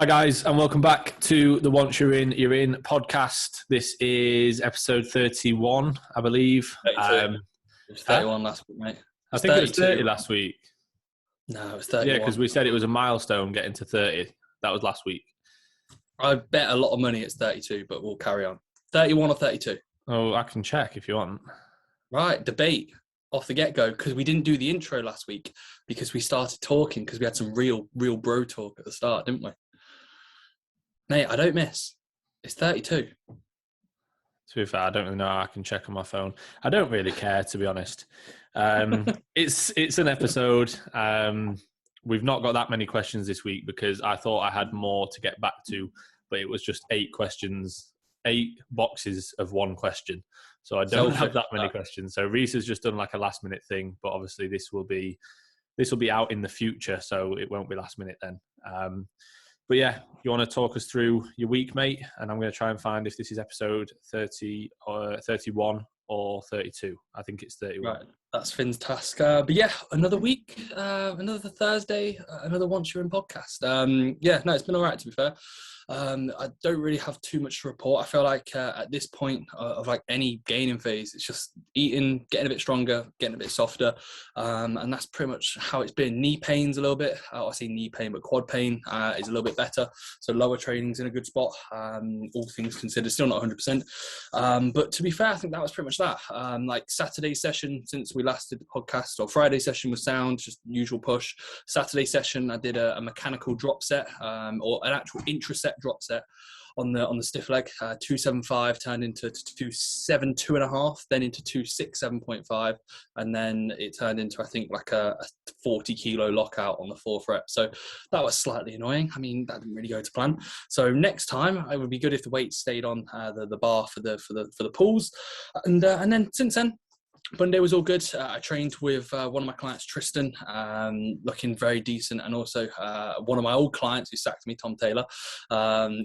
Hi guys, and welcome back to the Once You're In podcast. This is episode 31, I believe. 32. It was 31 last week, mate. I think it was 30 last week. No, it was 31. Yeah, because we said it was a milestone getting to 30. That was last week. I bet a lot of money it's 32, but we'll carry on. 31 or 32? Oh, I can check if you want. Right, debate off the get-go, because we didn't do the intro last week because we started talking because we had some real bro talk at the start, didn't we? Mate, I don't miss. It's 32. To be fair, I don't really know how I can check on my phone. I don't really care, to be honest. It's an episode. We've not got that many questions this week because I thought I had more to get back to, but it was just 8 questions, 8 boxes of one question. So I don't have that many questions. So Reece has just done like a last minute thing, but obviously this will be out in the future, so it won't be last minute then. But yeah, you want to talk us through your week, mate? And I'm going to try and find if this is episode 30 or 31 or 32. I think it's 31. Right, that's Finn's task. But yeah, another week, another Thursday, another Once You're In podcast. It's been all right, to be fair. I don't really have too much to report. I feel like at this point of like any gaining phase, it's just eating, getting a bit stronger, getting a bit softer. And that's pretty much how it's been. Knee pain's a little bit, I say knee pain, but quad pain is a little bit better. So lower training's in a good spot. All things considered, still not 100%. But to be fair, I think that was pretty much that. Like Saturday session, since we last did the podcast, or Friday session was sound, just usual push. Saturday session, I did a mechanical drop set, or an actual intraset drop set on the stiff leg. 275 turned into 272 2.5, then into 267.5, and then it turned into, I think, like a 40 kilo lockout on the 4th rep. So that was slightly annoying. I mean, that didn't really go to plan. So next time it would be good if the weight stayed on the bar for the pulls, and then since then, Monday was all good. I trained with one of my clients, Tristan, looking very decent, and also one of my old clients who sacked me, Tom Taylor.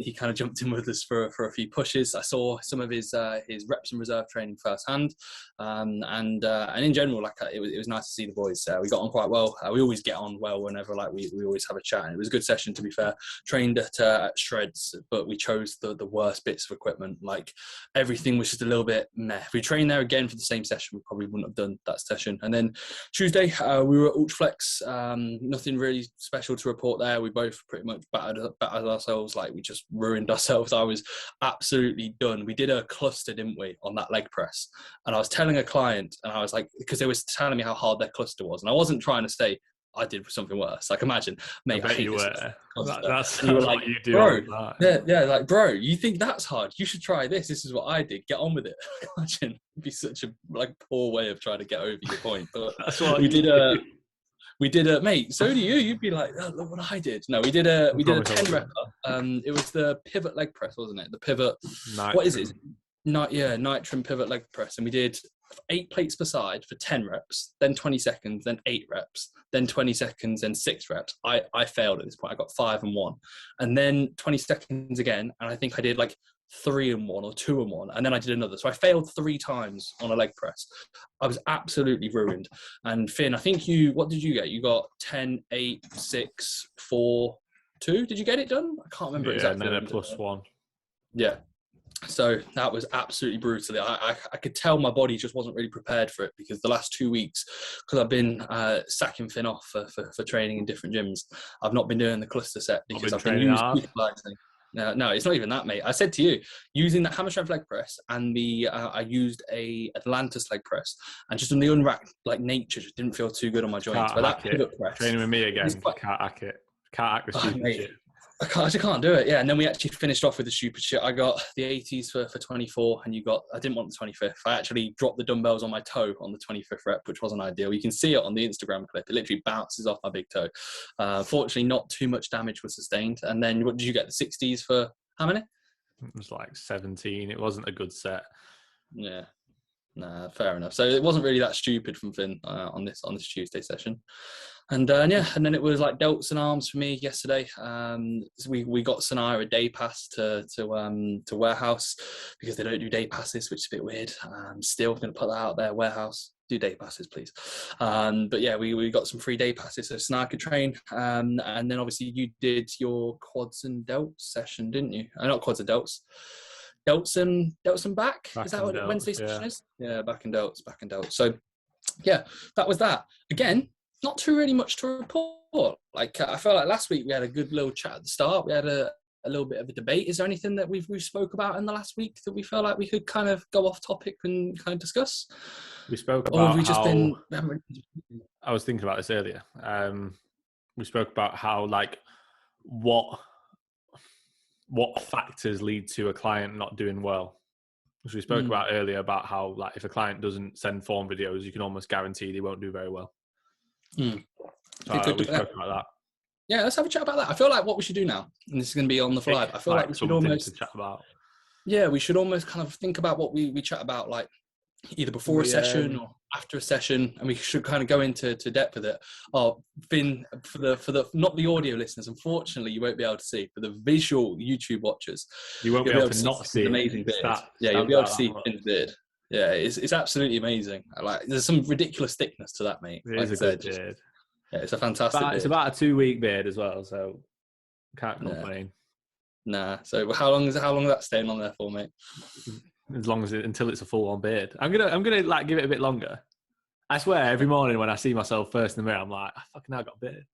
He kind of jumped in with us for a few pushes. I saw some of his reps and reserve training firsthand, and in general, like it was nice to see the boys. We got on quite well. We always get on well whenever like we always have a chat, and it was a good session, to be fair. Trained at shreds, but we chose the worst bits of equipment. Like everything was just a little bit meh. If we trained there again for the same session, we probably wouldn't have done that session. And then Tuesday, we were at Ultraflex. Nothing really special to report there. We both pretty much battered ourselves. Like we just ruined ourselves. I was absolutely done. We did a cluster, didn't we, on that leg press? And I was telling a client, and I was like, because they was telling me how hard their cluster was, and I wasn't trying to say I did something worse. Like imagine, mate, I hate you were. That's you were like, like, you do. bro, like, bro, you think that's hard? You should try this. This is what I did. Get on with it. Imagine, it'd be such a like poor way of trying to get over your point. But that's what we did a mate. So do you? You'd be like, oh, look what I did. No, we did a 10 rep. It was the pivot leg press, wasn't it? The pivot. Nitrum. What is it? Nitrum pivot leg press, and we did 8 plates per side for 10 reps, then 20 seconds, then 8 reps, then 20 seconds, then 6 reps. I failed at this point. I got 5 and 1, and then 20 seconds again, and I think I did like 3 and 1 or 2 and 1, and then I did another. So I failed 3 times on a leg press. I was absolutely ruined. And Finn, I think what did you get? You got 10, 8, 6, 4, 2. Did you get it done? I can't remember exactly. And then a +1. Yeah. So that was absolutely brutal. I could tell my body just wasn't really prepared for it, because the last 2 weeks, because I've been sacking Finn off for training in different gyms, I've not been doing the cluster set because I've been using no, it's not even that, mate. I said to you, using the hammer strength leg press and I used a Atlantis leg press, and just on the unracked like nature just didn't feel too good on my joints. But that pivot press, training with me again, can't hack it. Can't hack the stupid shit. I just can't do it. Yeah, and then we actually finished off with the stupid shit. I got the 80s for 24, and I didn't want the 25th. I actually dropped the dumbbells on my toe on the 25th rep, which wasn't ideal. You can see it on the Instagram clip. It literally bounces off my big toe. Fortunately, not too much damage was sustained. And then what did you get? The 60s for how many? It was like 17. It wasn't a good set. Yeah. Nah, fair enough. So it wasn't really that stupid from Finn on this Tuesday session. And yeah, and then it was like delts and arms for me yesterday. So we got Sanaya a day pass to warehouse because they don't do day passes, which is a bit weird. Still going to put that out there. Warehouse, do day passes, please. But yeah, we got some free day passes so Sanaya could train. And then obviously you did your quads and delts session, didn't you? Not quads and delts. Delts and back. Is that what Wednesday session is? Yeah, back and delts. So yeah, that was that. Again, not too really much to report. Like I felt like last week we had a good little chat at the start. We had a little bit of a debate. Is there anything that we've spoke about in the last week that we felt like we could kind of go off topic and kind of discuss? We spoke about I was thinking about this earlier. We spoke about how like what factors lead to a client not doing well. Which we spoke about earlier about how like if a client doesn't send form videos, you can almost guarantee they won't do very well. So we spoke about that. Yeah, let's have a chat about that. I feel like what we should do now, and this is going to be on the fly, I feel like we should almost chat about. Yeah, we should almost kind of think about what we chat about, like either before a session or after a session, and we should kind of go into depth with it. Oh, Finn, for the not the audio listeners, unfortunately, you won't be able to see. For the visual YouTube watchers, you won't be able to not see an amazing beard. You'll be able to see Finn's beard. Yeah, it's absolutely amazing. Like, there's some ridiculous thickness to that, mate. It is a good beard. Yeah, it's a fantastic beard. It's about a 2-week beard as well, so can't complain. Nah. So how long is that staying on there for, mate? As long as until it's a full-on beard. I'm gonna like give it a bit longer. I swear, every morning when I see myself first in the mirror, I'm like, I fucking now got a beard.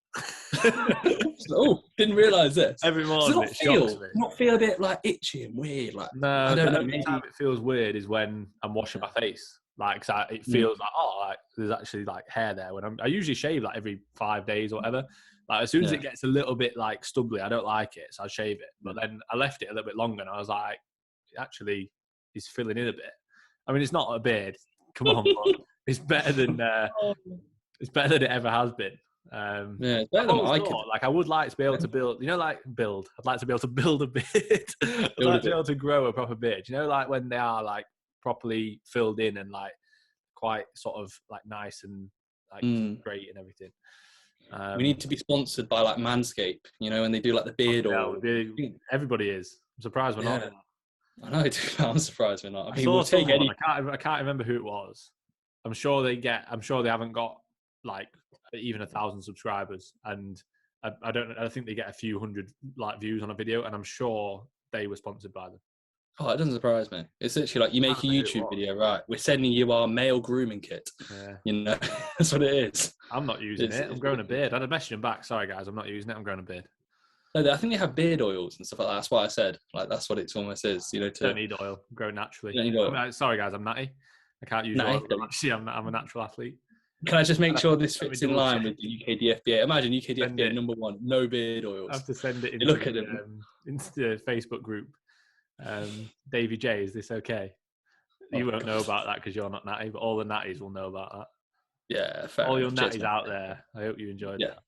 Oh, didn't realise this. Every morning it shocks me. Not feel a bit like itchy and weird, like no. I don't know. Every time it feels weird is when I'm washing my face. Like, it feels like like there's actually like hair there. When I usually shave like every 5 days or whatever. Like as soon as it gets a little bit like stubbly, I don't like it, so I shave it. But then I left it a little bit longer, and I was like, actually, it's filling in a bit. I mean, it's not a beard. Come on, but it's better than it ever has been. It's better than I could. Like I would like to be able to build. I'd like to be able to build a beard. I'd like to be able to grow a proper beard. Like when they are like properly filled in and like quite sort of like nice and like great and everything. We need to be sponsored by like Manscaped, and they do like the beard everybody is. I'm surprised we're not. I know, I'm surprised we're not. I mean, we'll take any. I can't remember who it was. I'm sure they haven't got like even 1,000 subscribers, and I think they get a few hundred like views on a video, and I'm sure they were sponsored by them. Oh, it doesn't surprise me. It's literally like you make a YouTube video, right? We're sending you our male grooming kit. Yeah. That's what it is. I'm not using it. I'm growing a beard. I'd message them back. Sorry, guys, I'm not using it. I'm growing a beard. No, I think they have beard oils and stuff like that. That's what I said. Like, that's what it almost is. Don't need oil. Grow naturally. Don't need oil. I mean, sorry, guys, I'm natty. I can't use oil. Actually, I'm a natural athlete. Can I just make sure this fits in line with the UKDFBA? Imagine UKDFBA #1, no beard oils. I have to send it into the Facebook group. Davey J, is this okay? You won't know about that because you're not natty, but all the natties will know about that. Yeah, fair all your natties out there, I hope you enjoyed that.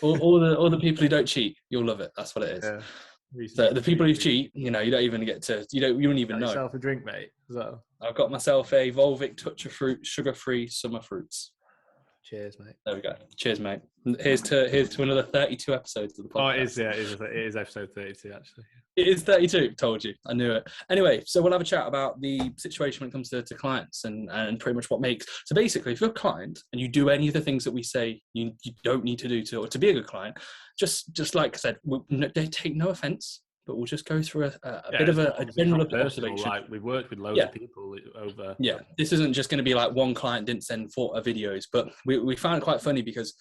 all the people who don't cheat, you'll love it. That's what it is. Yeah. So the people who cheat, you don't even get to, you don't even know. Yourself a drink, mate. So I've got myself a Volvic Touch of Fruit, sugar-free summer fruits. Cheers, mate. There we go. Cheers, mate. Here's to another 32 episodes of the podcast. Oh, it is. Yeah, it is episode 32 actually. It is 32. Told you. I knew it. Anyway, so we'll have a chat about the situation when it comes to clients and pretty much what makes. So basically, if you're a client and you do any of the things that we say you don't need to do to be a good client, just like I said, they take no offence. But we'll just go through a bit of a general observation. Like we've worked with loads of people over. Yeah, this isn't just going to be like one client didn't send 4 videos, but we found it quite funny because,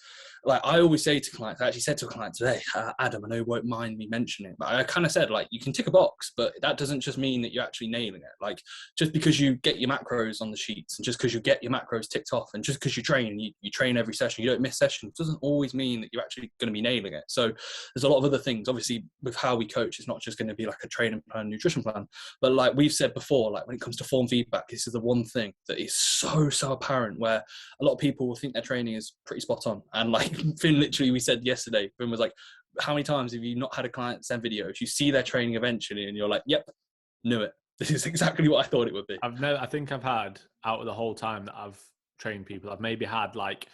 like I always say to clients, I actually said to a client today, Adam, I know you won't mind me mentioning it, but I kind of said like you can tick a box, but that doesn't just mean that you're actually nailing it. Like just because you get your macros on the sheets, and just because you get your macros ticked off, and just because you train, you train every session, you don't miss sessions, doesn't always mean that you're actually going to be nailing it. So there's a lot of other things. Obviously, with how we coach, it's not just going to be like a training plan, nutrition plan, but like we've said before, like when it comes to form feedback, this is the one thing that is so apparent, where a lot of people will think their training is pretty spot on, and like Finn, literally, we said yesterday, Finn was like, how many times have you not had a client send videos, you see their training eventually and you're like, yep, knew it, This is exactly what I thought it would be. I think I've had, out of the whole time that I've trained people, I've maybe had like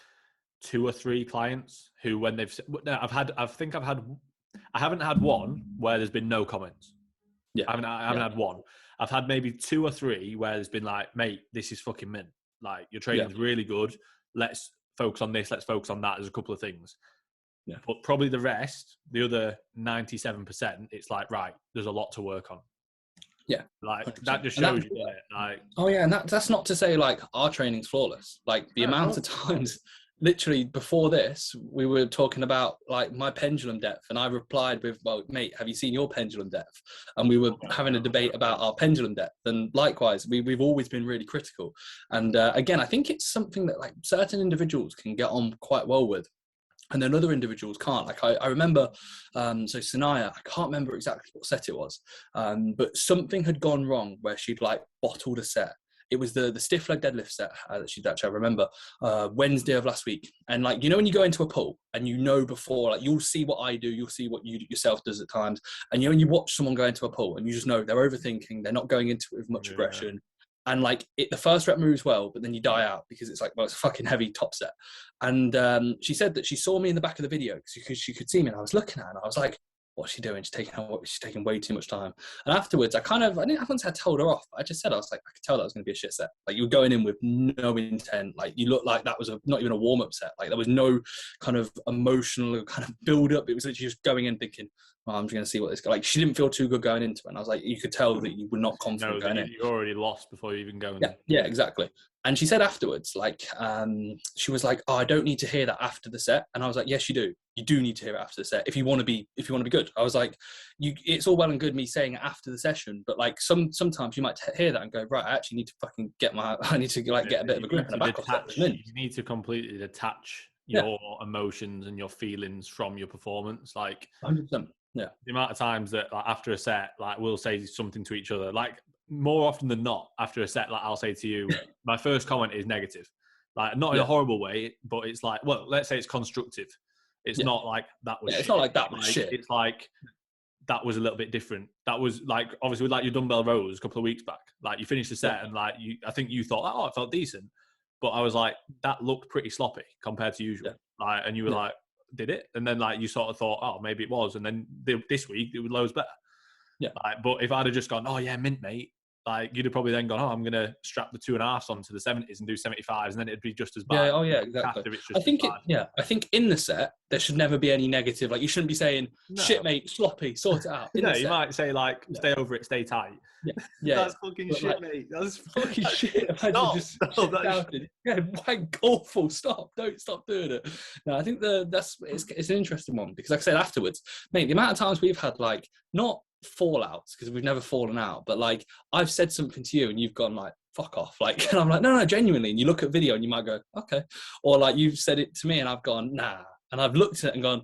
2 or 3 clients who, when they've, no, I haven't had one where there's been no comments. Yeah. I haven't had one. I've had maybe 2 or 3 where there's been like, mate, this is fucking mint. Like, your training's really good. Let's focus on this. Let's focus on that. There's a couple of things. Yeah. But probably the rest, the other 97%, it's like, right, there's a lot to work on. Yeah. Like 100%. that just shows you, like, oh yeah, and that's not to say like our training's flawless. Like the amount of times, literally before this, we were talking about like my pendulum depth, and I replied with, well, mate, have you seen your pendulum depth? And we were having a debate about our pendulum depth. And likewise, we've always been really critical. And again, I think it's something that like certain individuals can get on quite well with, and then other individuals can't. Like I remember, so Sanaya, I can't remember exactly what set it was, but something had gone wrong where she'd like bottled a set. It was the stiff leg deadlift set that she'd actually, I remember, Wednesday of last week. And like, you know, when you go into a pool and you know before, like you'll see what I do, you'll see what you yourself does at times. And you know, when you watch someone go into a pool and you just know they're overthinking, they're not going into it with much aggression. And like the first rep moves well, but then you die out because it's like, well, it's a fucking heavy top set. And she said that she saw me in the back of the video because she could see me, and I was looking at her and I was like, what's she doing? She's taking way too much time. And afterwards, I wouldn't say I told her off. I just said, I was like, I could tell that was going to be a shit set. Like, you were going in with no intent. Like, you looked like that was not even a warm-up set. Like, there was no kind of emotional kind of build-up. It was literally just going in thinking, oh, I'm just going to see what this guy, like, she didn't feel too good going into it. And I was like, you could tell that you were not confident going in. You're already lost before you even go in. Yeah, exactly. And she said afterwards, like, she was like, oh, I don't need to hear that after the set. And I was like, yes, you do. You do need to hear it after the set if you want to be good. I was like, it's all well and good me saying it after the session, but like sometimes you might hear that and go, right, I actually need to fucking get a bit of a grip and a back off. You need to completely detach your emotions and your feelings from your performance. Like 100%. Yeah. The amount of times that, like, after a set, like, we'll say something to each other, like, more often than not, after a set, like, I'll say to you, my first comment is negative. Like, not in a horrible way, but it's like, well, let's say it's constructive. It's not like that was shit. It's not like that was shit. It's like, that was a little bit different. That was like, obviously, with like your dumbbell rows a couple of weeks back, like, you finished the set and like, I think you thought, oh, it felt decent. But I was like, that looked pretty sloppy compared to usual. Like, and you were like, did it? And then like, you sort of thought, oh, maybe it was. And then this week it was loads better. Yeah. Like, but if I'd have just gone, oh yeah, mint, mate, like, you'd have probably then gone, oh, I'm going to strap the 2.5s onto the 70s and do 75s, and then it'd be just as bad. Yeah, oh yeah, exactly. I think in the set, there should never be any negative. Like, you shouldn't be saying, shit, mate, sloppy, sort it out. You might say, like, stay over it, stay tight. Yeah. That's fucking shit, like, mate. That's fucking shit. Wank, awful, stop. Don't stop doing it. No, I think it's an interesting one because, like I said afterwards, mate, the amount of times we've had, like, not fallouts because we've never fallen out, but like, I've said something to you and you've gone like, fuck off, like, and I'm like, no, genuinely, and you look at video and you might go, okay, or like, you've said it to me and I've gone, nah, and I've looked at it and gone,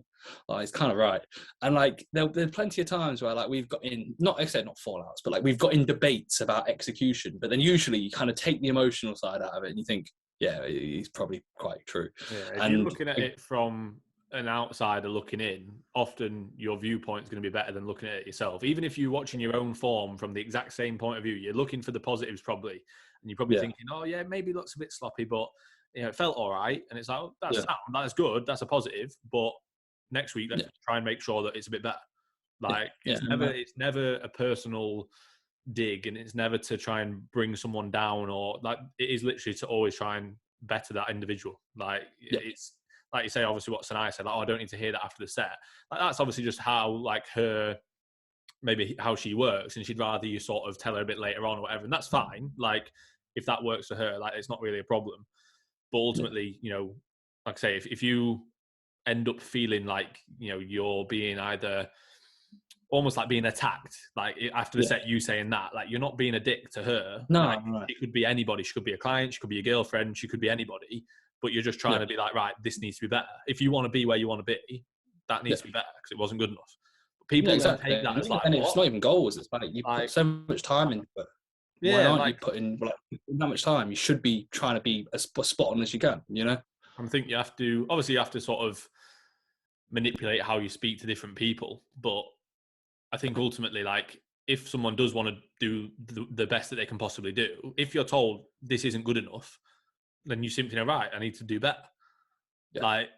oh, it's kind of right. And like, there's plenty of times where like, we've got in, not fallouts, but like, we've got in debates about execution, but then usually you kind of take the emotional side out of it and you think, yeah, he's probably quite true. Yeah, if you're looking at it from an outsider looking in, often your viewpoint is going to be better than looking at it yourself. Even if you're watching your own form from the exact same point of view, you're looking for the positives probably, and you're probably thinking, oh yeah, maybe it looks a bit sloppy, but you know, it felt all right. And it's like, oh, that's good, that's a positive, but next week let's try and make sure that it's a bit better. Like, it's never a personal dig, and it's never to try and bring someone down, or like, it is literally to always try and better that individual. Like, it's like you say, obviously what Sanaya said, like, oh, I don't need to hear that after the set. Like, that's obviously just how, like, maybe how she works, and she'd rather you sort of tell her a bit later on or whatever, and that's fine. Like, if that works for her, like, it's not really a problem. But ultimately, you know, like I say, if you end up feeling like, you know, you're being either almost like being attacked, like after the set, you saying that, like, you're not being a dick to her. No, like, it could be anybody. She could be a client, she could be a girlfriend, she could be anybody. But you're just trying to be like, right, this needs to be better. If you want to be where you want to be, that needs to be better because it wasn't good enough. But people don't take that as like, and it's not even goals. It's like, you put so much time into it. Why aren't you putting that much time? You should be trying to be as spot on as you can, you know? I think you have to sort of manipulate how you speak to different people. But I think ultimately, like, if someone does want to do the best that they can possibly do, if you're told this isn't good enough, then you simply know, right, I need to do better. Yeah. Like,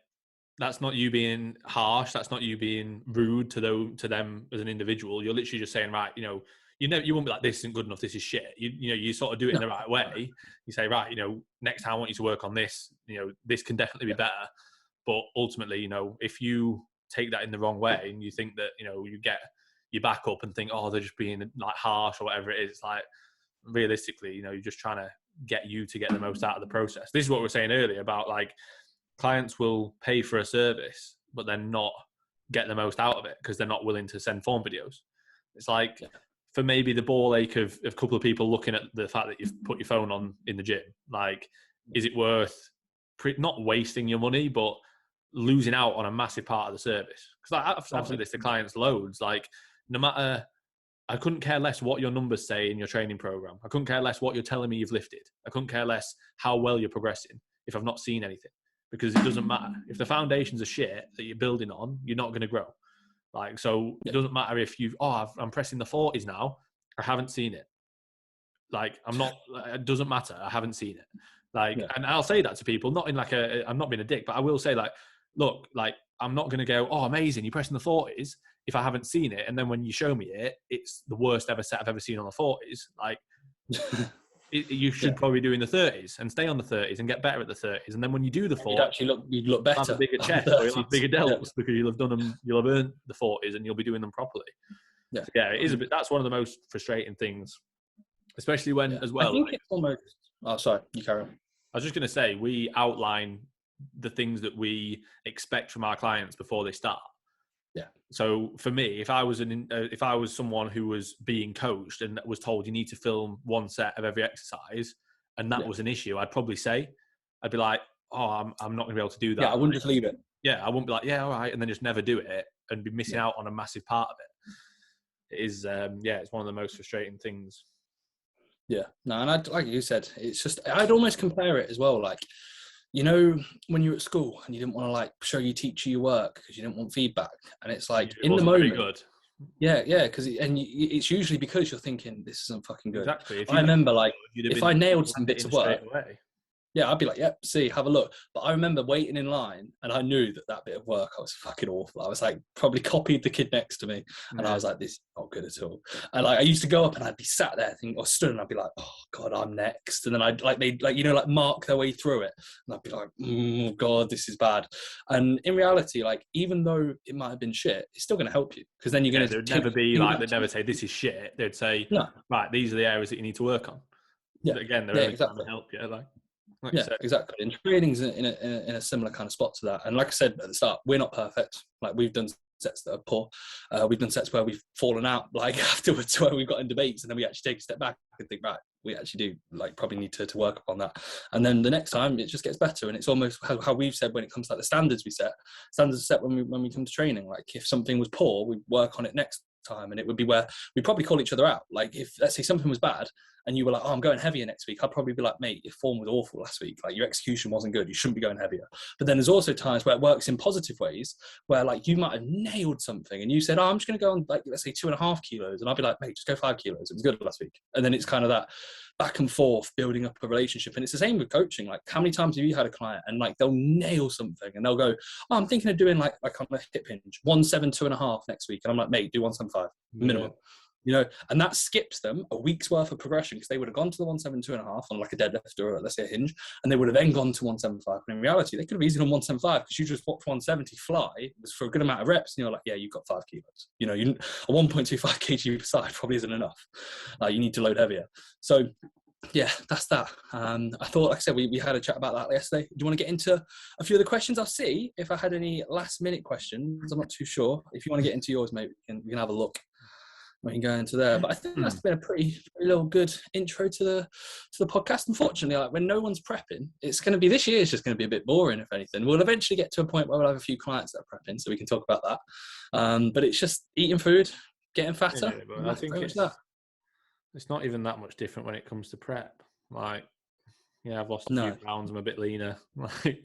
that's not you being harsh. That's not you being rude to them as an individual. You're literally just saying, right, you won't be like, this isn't good enough, this is shit. You sort of do it in the right way. You say, right, next time I want you to work on this. This can definitely be better. But ultimately, if you take that in the wrong way and you think that, you get your back up and think, oh, they're just being like harsh or whatever it is, it's like, realistically, you're just trying to get you to get the most out of the process. This is what we were saying earlier about, like, clients will pay for a service, but then not get the most out of it because they're not willing to send form videos. It's like, for maybe the ball ache of a couple of people looking at the fact that you've put your phone on in the gym, like, is it worth not wasting your money, but losing out on a massive part of the service? Because I've said this to clients loads, like, no matter, I couldn't care less what your numbers say in your training program. I couldn't care less what you're telling me you've lifted. I couldn't care less how well you're progressing if I've not seen anything. Because it doesn't matter. If the foundations are shit that you're building on, you're not going to grow. Like, so it doesn't matter if I'm pressing the 40s now. I haven't seen it. Like, it doesn't matter. I haven't seen it. Like, and I'll say that to people, not in like I'm not being a dick, but I will say, like, look, like, I'm not going to go, oh, amazing, you're pressing the 40s if I haven't seen it. And then when you show me it, it's the worst ever set I've ever seen on the 40s. Like, you should probably do in the 30s and stay on the 30s and get better at the 30s. And then when you do the 40s, you'd look better. You'll have a bigger chest or you'll have bigger delts because you'll have done them, you'll have earned the 40s and you'll be doing them properly. Yeah. So it is a bit, that's one of the most frustrating things, especially when as well. I think it's almost, oh, sorry, you carry on. I was just going to say, we outline the things that we expect from our clients before they start. Yeah. So for me, if I was someone who was being coached and was told you need to film one set of every exercise, and that was an issue, I'd probably say, I'd be like, oh, I'm not going to be able to do that. Yeah, I wouldn't just leave it. Yeah, I wouldn't be like, yeah, all right, and then just never do it and be missing out on a massive part of it. It is, it's one of the most frustrating things. Yeah, no, and like you said, it's just, I'd almost compare it as well, like, when you're at school and you didn't want to like show your teacher your work because you didn't want feedback, and it's like in the moment, good. Because it's usually because you're thinking this isn't fucking good. Exactly. I remember like if I nailed some bits of work, I'd be like, yep, see, have a look. But I remember waiting in line and I knew that bit of work, I was fucking awful. I was like, probably copied the kid next to me. And I was like, this is not good at all. And like, I used to go up and I'd be sat there or stood and I'd be like, oh God, I'm next. And then I'd like mark their way through it. And I'd be like, oh God, this is bad. And in reality, like, even though it might have been shit, it's still going to help you. Because then you're going to... they'd never say, this is shit. They'd say, no, right, these are the areas that you need to work on. Yeah. But again, they're only trying to help you, like exactly. And training's in a similar kind of spot to that. And like I said at the start, we're not perfect. Like, we've done sets that are poor. We've done sets where we've fallen out, like, afterwards, where we've got in debates, and then we actually take a step back and think, right, we actually do like probably need to work upon that. And then the next time it just gets better. And it's almost how we've said when it comes to like the standards we set. Standards are set when we come to training. Like, if something was poor, we work on it next time, and it would be where we probably call each other out. Like, if let's say something was bad and you were like, oh, I'm going heavier next week, I'd probably be like, mate, your form was awful last week, like your execution wasn't good, you shouldn't be going heavier. But then there's also times where it works in positive ways, where like you might have nailed something and you said, oh, I'm just going to go on, like, let's say 2.5 kilos, and I'll be like, mate, just go 5 kilos, it was good last week. And then it's kind of that back and forth building up a relationship. And it's the same with coaching. Like, how many times have you had a client and like they'll nail something and they'll go, oh, I'm thinking of doing like on a hip hinge 172.5 next week, and I'm like, mate, do 175 minimum. And that skips them a week's worth of progression, because they would have gone to the 172.5 on like a deadlift or let's say a hinge, and they would have then gone to 175. And in reality, they could have easily done 175 because you just watched 170 fly. It was for a good amount of reps, and you're like, yeah, you've got 5 kilos. A 1.25 kg per side probably isn't enough. You need to load heavier. So yeah, that's that. I thought, like I said, we had a chat about that yesterday. Do you want to get into a few of the questions? I'll see if I had any last minute questions. I'm not too sure. If you want to get into yours, maybe we can have a look. We can go into there. But I think that's been a pretty little good intro to the podcast. Unfortunately, like, when no one's prepping, it's going to be, this year is just going to be a bit boring, if anything. We'll eventually get to a point where we'll have a few clients that are prepping, so we can talk about that. But it's just eating food, getting fatter. Yeah, but I think it's not even that much different when it comes to prep. Like, yeah, I've lost a few pounds. I'm a bit leaner. Like,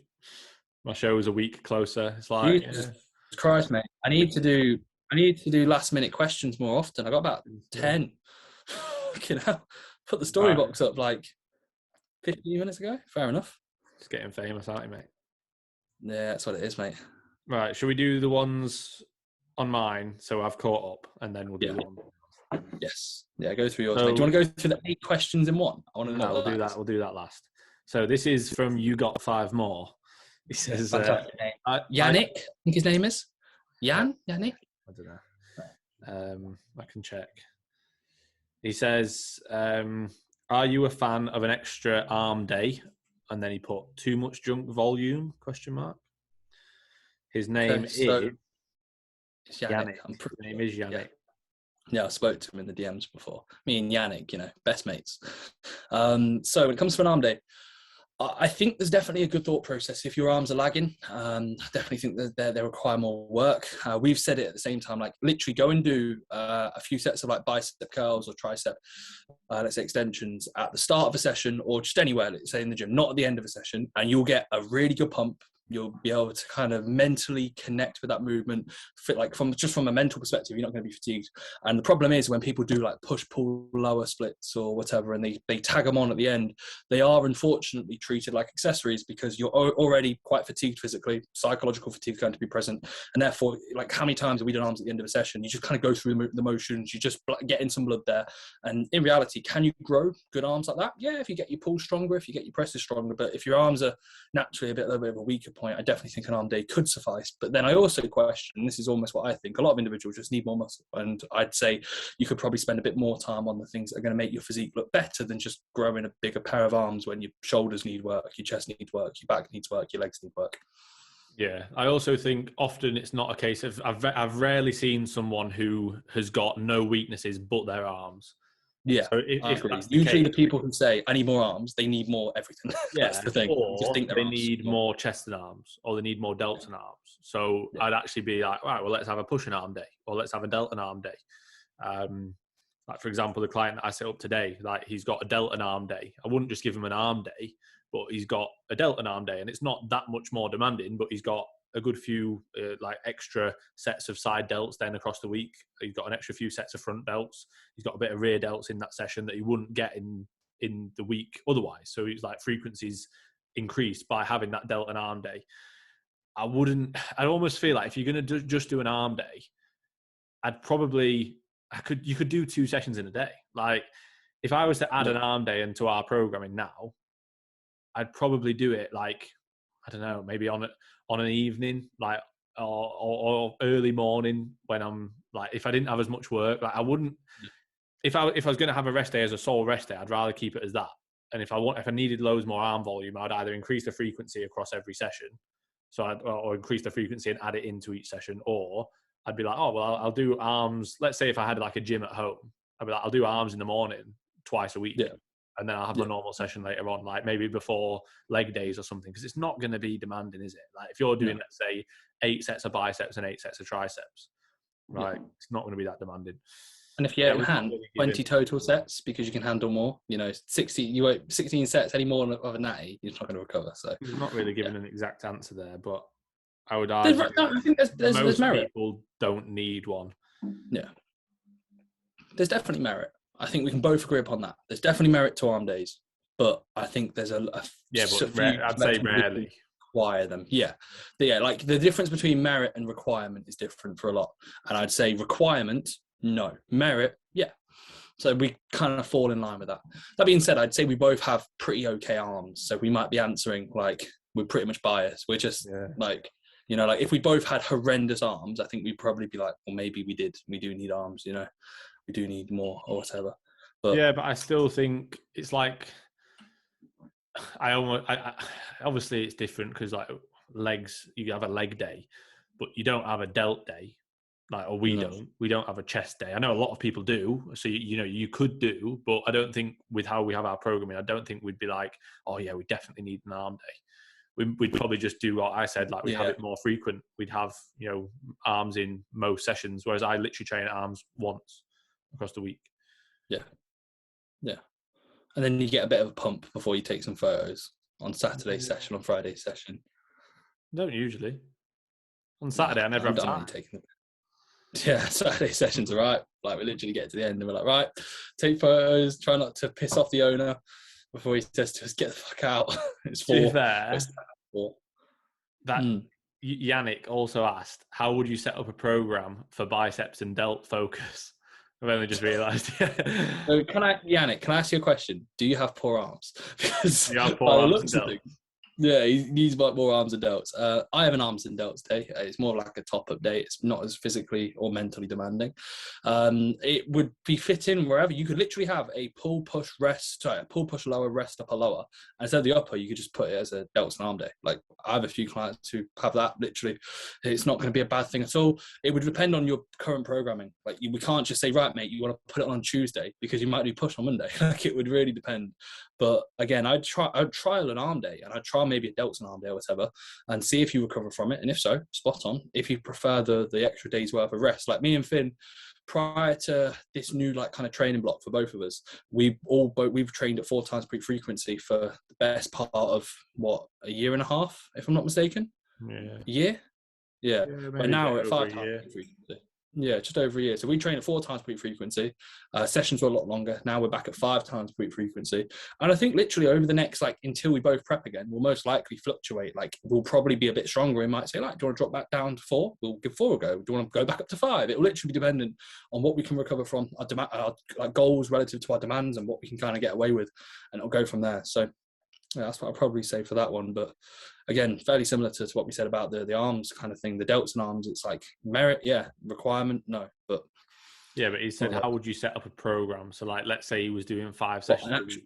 my show is a week closer. It's like, Jesus Christ, mate. I need to do I need to do last minute questions more often. I got about 10. Fucking hell. Put the story box up like 15 minutes ago. Fair enough. Just getting famous, aren't you, mate? Yeah, that's what it is, mate. Right, should we do the ones on mine so I've caught up, and then we'll do the one? Yes. Yeah, go through yours, mate. Do you want to go through the 8 questions in one? I want to know. We'll do that. We'll do that last. So this is from You Got 5 More. He says, fantastic name. Yannick, I think his name is. Yannick? I don't know. I can check. He says, are you a fan of an extra arm day? And then he put too much junk volume, ? His name is Yannick. His name is Yannick. Yeah, I spoke to him in the DMs before. Me and Yannick, best mates. So when it comes to an arm day, I think there's definitely a good thought process. If your arms are lagging, I definitely think that they require more work. We've said it at the same time, like literally go and do a few sets of like bicep curls or tricep, let's say extensions at the start of a session or just anywhere, let's say in the gym, not at the end of a session, and you'll get a really good pump. You'll be able to kind of mentally connect with that movement, from a mental perspective, you're not going to be fatigued. And the problem is when people do like push, pull, lower splits or whatever, and they tag them on at the end, they are unfortunately treated like accessories because you're already quite fatigued physically. Psychological fatigue is going to be present. And therefore, like how many times have we done arms at the end of a session? You just kind of go through the motions, you just get in some blood there. And in reality, can you grow good arms like that? Yeah, if you get your pull stronger, if you get your presses stronger. But if your arms are naturally a little bit of a weaker point, I definitely think an arm day could suffice. But then I also question, this is almost what I think, a lot of individuals just need more muscle. And I'd say you could probably spend a bit more time on the things that are going to make your physique look better than just growing a bigger pair of arms when your shoulders need work, your chest needs work, your back needs work, your legs need work. Yeah, I also think often it's not a case of, I've rarely seen someone who has got no weaknesses but their arms. Yeah, so if that's usually the people who say I need more arms, they need more everything. That's the thing. Or just think they need more chest and arms, or they need more delts and arms. So I'd actually be like, right, well, let's have a push and arm day, or let's have a delt and arm day. Like for example, the client that I set up today, like he's got a delt and arm day. I wouldn't just give him an arm day, but he's got a delt and arm day, and it's not that much more demanding, but he's got a good few like extra sets of side delts then across the week. He's got an extra few sets of front delts. He's got a bit of rear delts in that session that he wouldn't get in the week otherwise. So it's like frequencies increased by having that delt and arm day. I'd almost feel like if you're going to just do an arm day, you could do 2 sessions in a day. Like if I was to add an arm day into our programming now, I'd probably do it like, I don't know, maybe on an evening, like, or early morning when I'm like, if I didn't have as much work, like I wouldn't, if I was going to have a rest day as a sole rest day, I'd rather keep it as that. And if I needed loads more arm volume, I'd either increase the frequency across every session, or increase the frequency and add it into each session, or I'd be like, oh, well, I'll do arms. Let's say if I had like a gym at home, I'd be like, I'll do arms in the morning twice a week. Yeah. And then I'll have my normal session later on, like maybe before leg days or something, because it's not going to be demanding, is it? Like if you're doing, let's say, 8 sets of biceps and 8 sets of triceps, right? It's not going to be that demanding. And if you don't hand 20 total sets because you can handle more, 16 sets any more of a natty, you're not going to recover. So I'm not really giving an exact answer there, but I would argue I think there's merit. People don't need one. Yeah, there's definitely merit. I think we can both agree upon that. There's definitely merit to arm days, but I think there's but I'd say rarely require them. Yeah, like the difference between merit and requirement is different for a lot, and I'd say requirement, no. Merit, yeah. So we kind of fall in line with that. That being said, I'd say we both have pretty okay arms, so we might be answering like we're pretty much biased. We're just like, like if we both had horrendous arms, I think we'd probably be like, well, maybe we do need arms, we do need more or whatever. But I still think it's like obviously it's different because like legs, you have a leg day, but you don't have a delt day. Like, or we don't have a chest day. I know a lot of people do, so you could do, but I don't think with how we have our programming, I don't think we'd be like, oh yeah, we definitely need an arm day. We'd probably just do what I said, like we'd have it more frequent. We'd have arms in most sessions, whereas I literally train arms once across the week. Yeah. And then you get a bit of a pump before you take some photos on Saturday's session, on Friday's session. Don't usually. On Saturday, I never have time. Yeah, Saturday sessions are right. Like we literally get to the end and we're like, right, take photos, try not to piss off the owner before he says to us, get the fuck out. It's To be 4. fair, It's 4. that Mm. Yannick also asked, how would you set up a program for biceps and delt focus? I've only just realised. So Yannick, can I ask you a question? Do you have poor arms? Because You have by poor the arms and looks of delts. things, yeah, he needs more arms and delts. I have an arms and delts day. It's more like a top-up day. It's not as physically or mentally demanding. It would be fitting wherever. You could literally have a pull, push, rest, sorry, a pull, push, lower, rest, upper, lower. And instead of the upper, you could just put it as a delts and arm day. Like I have a few clients who have that. Literally, it's not going to be a bad thing at all. It would depend on your current programming. Like we can't just say, right, mate, you want to put it on Tuesday because you might do push on Monday. Like it would really depend. But again, I'd trial an arm day and I'd try maybe a delts and arm day or whatever and see if you recover from it. And if so, spot on. If you prefer the extra day's worth of rest, like me and Finn, prior to this new like kind of training block for both of us, we've trained at 4 times peak frequency for the best part of a year and a half, if I'm not mistaken. Yeah. A year? Yeah. But now we're at 5 times year. peak frequency. Yeah, just over a year. So we train at 4 times peak frequency. Sessions were a lot longer. Now we're back at 5 times peak frequency. And I think literally over the next, like, until we both prep again, we'll most likely fluctuate. Like, we'll probably be a bit stronger. We might say, like, do you want to drop back down to 4? We'll give 4 a go. Do you want to go back up to 5? It will literally be dependent on what we can recover from, our like, goals relative to our demands and what we can kind of get away with. And it'll go from there. So yeah, that's what I'd probably say for that one. But again, fairly similar to what we said about the arms kind of thing. The delts and arms, it's like merit, yeah. Requirement, no. But yeah, but he said, how would you set up a program? So, like, let's say he was doing 5 sessions a week.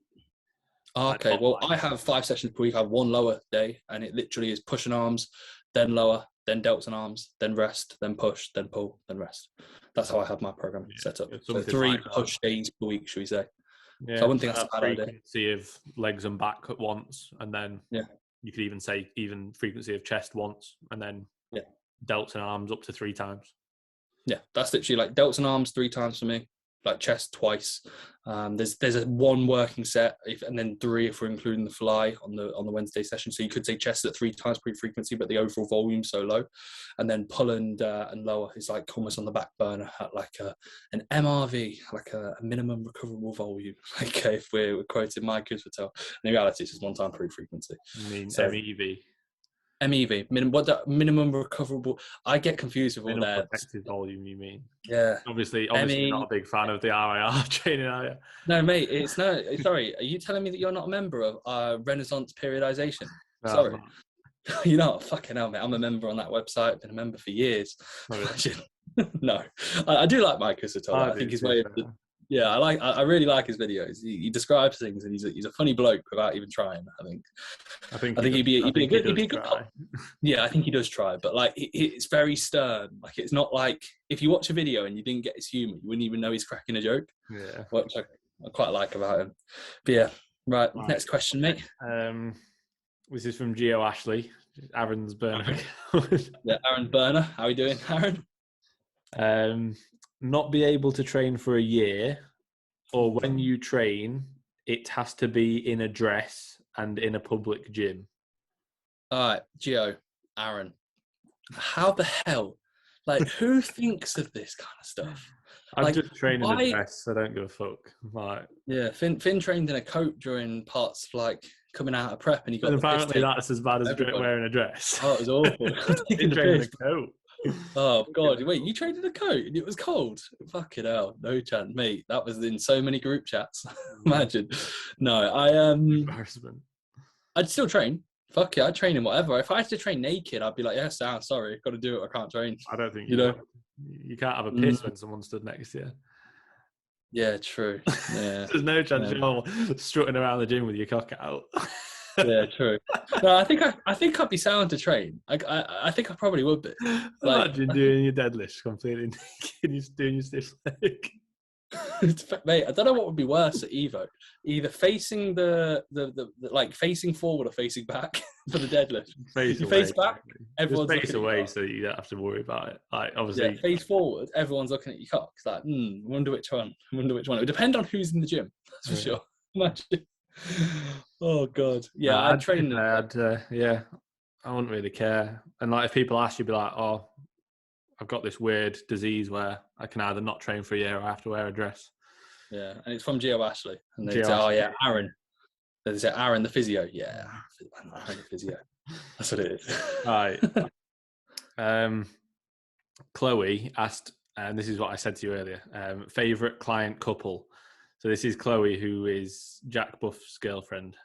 Okay, well, I have 5 sessions per week. I have 1 lower day, and it literally is push and arms, then lower, then delts and arms, then rest, then push, then pull, then rest. That's how I have my program set up. So 3 like push days per week, should we say? Yeah, so I wouldn't think that's a bad idea. Frequency of legs and back at once, and then you could even say frequency of chest once, and then delts and arms up to 3 times. Yeah, that's literally like delts and arms 3 times for me, like chest twice. There's a 1 working set, and then 3 if we're including the fly on the Wednesday session. So you could say chest at 3 times peak frequency, but the overall volume so low, and then pull and lower is like almost on the back burner at like an MRV, like a minimum recoverable volume. Like if we're quoting Mike Cuspatel, in reality it's just 1 time peak frequency. I mean, so, MEV. MEV, minimum recoverable. I get confused with all that. Protected volume, you mean? Yeah. Obviously, you're not a big fan of the RIR training, are you? No, mate, it's no. Sorry, are you telling me that you're not a member of Renaissance Periodization? No, sorry. You're not? Fucking hell, mate. I'm a member on that website. Been a member for years. No, I do like Mike Cuspatel. I think his way of yeah, I really like his videos. He describes things, and he's a funny bloke without even trying. I think he'd be a good. Yeah, I think he does try, but like it's very stern. Like it's not like if you watch a video and you didn't get his humor, you wouldn't even know he's cracking a joke. Yeah, which I quite like about him. But yeah, right. Next question, mate. This is from Gio Ashley, Aaron's burner. Yeah, Aaron Burner. How are you doing, Aaron? Not be able to train for a year, or when you train, it has to be in a dress and in a public gym. All right, Gio, Aaron, how the hell, like, who thinks of this kind of stuff? I'm just training in a dress, so I don't give a fuck. Like, yeah, Finn trained in a coat during parts of, like, coming out of prep, and he got. And apparently, that's as bad as wearing a dress. Oh, it was awful. He trained in a coat. Oh God! Wait, you traded a coat and it was cold? Fucking hell, no chance, mate. That was in so many group chats. Imagine. No, Embarrassment. I'd still train. Fuck yeah, I'd train in whatever. If I had to train naked, I'd be like, yes, sorry, got to do it. I can't train. I don't think you know. You can't have a piss when someone stood next to you. Yeah, true. Yeah. There's no chance you're strutting around the gym with your cock out. Yeah, true. No, I think I'd be sound to train. I think I probably would be. Like, imagine doing your deadlifts completely naked, just doing your stiff leg. Mate, I don't know what would be worse at Evo. Either facing the like facing forward or facing back for the deadlift. Face back, everyone's face away, so you don't have to worry about it. Like obviously, face forward, everyone's looking at your cock. It's like, wonder which one. It would depend on who's in the gym. That's for sure. Imagine. Oh God, yeah. I'd train. I wouldn't really care. And like, if people ask you, be like, "Oh, I've got this weird disease where I can either not train for a year or I have to wear a dress. Yeah, and it's from Gio Ashley. And they Gio say, oh, Ashley. yeah, Aaron. They say, Aaron the physio. Yeah, Aaron the physio. That's what it is. Right. Chloe asked, and this is what I said to you earlier, favourite client couple. So this is Chloe, who is Jack Buff's girlfriend.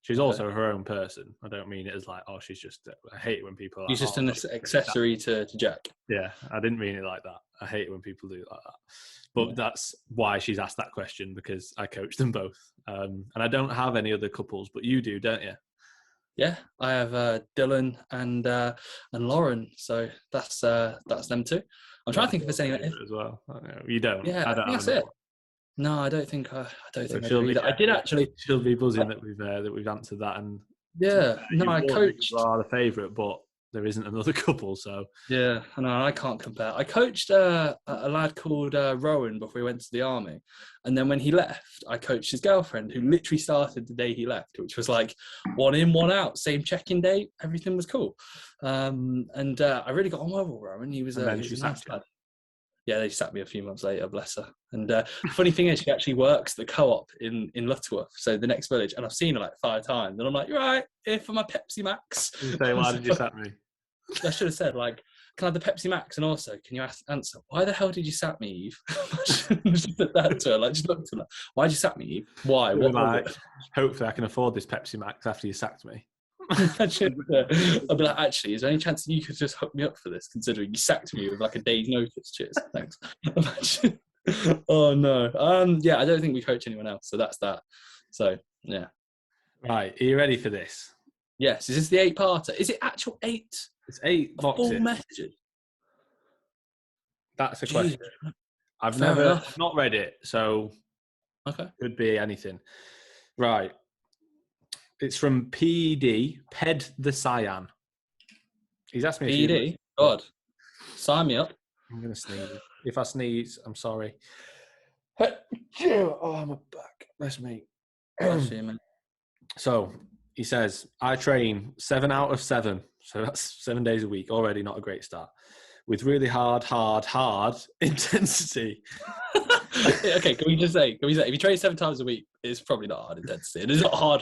She's also her own person. I don't mean it as like, oh, she's just, I hate it when people are He's like, just an accessory to Jack. Yeah, I didn't mean it like that. I hate it when people do it like that. But that's why she's asked that question, because I coach them both. And I don't have any other couples, but you do, don't you? Yeah, I have Dylan and Lauren, so that's them too. I'm trying to think if there's any as well. You don't. Yeah, I don't think have that's it. No, I don't think I do either. I did actually. She'll be buzzing that we've answered that. And yeah, no, I coached. You are the favourite, but there isn't another couple, so yeah, no, I can't compare. I coached a lad called Rowan before he went to the army, and then when he left, I coached his girlfriend, who literally started the day he left, which was like 1 in, 1 out, same check-in date, everything was cool, and I really got on well with Rowan. He was a nice lad. Yeah, they sacked me a few months later, bless her. And the funny thing is, she actually works the co-op in Lutterworth, so the next village, and I've seen her like 5 times, and I'm like, you're right, here for my Pepsi Max. You say, why did you sack me? I should have said, like, can I have the Pepsi Max? And also, can you answer, why the hell did you sack me, Eve? Just said that to her, like, just looked at her. Why did you sack me, Eve? Why? What? Hopefully I can afford this Pepsi Max after you sacked me. I'd be like, actually, is there any chance that you could just hook me up for this, considering you sacked me with like a day's notice? Cheers, thanks. Oh no, yeah, I don't think we coach anyone else, so that's that. So yeah, right. Are you ready for this? Yes. Is this the 8-parter? Is it actual 8? It's 8 boxes. Full message. That's a question. I've not read it, so okay, could be anything. Right. It's from PED, Ped the Cyan. He's asked me PED? God, sign me up. I'm going to sneeze. If I sneeze, I'm sorry. Oh, my back. That's me. So, he says, I train 7 out of 7. So that's 7 days a week. Already not a great start. With really hard intensity. Okay, can we say, if you train 7 times a week, it's probably not hard intensity. It is not hard.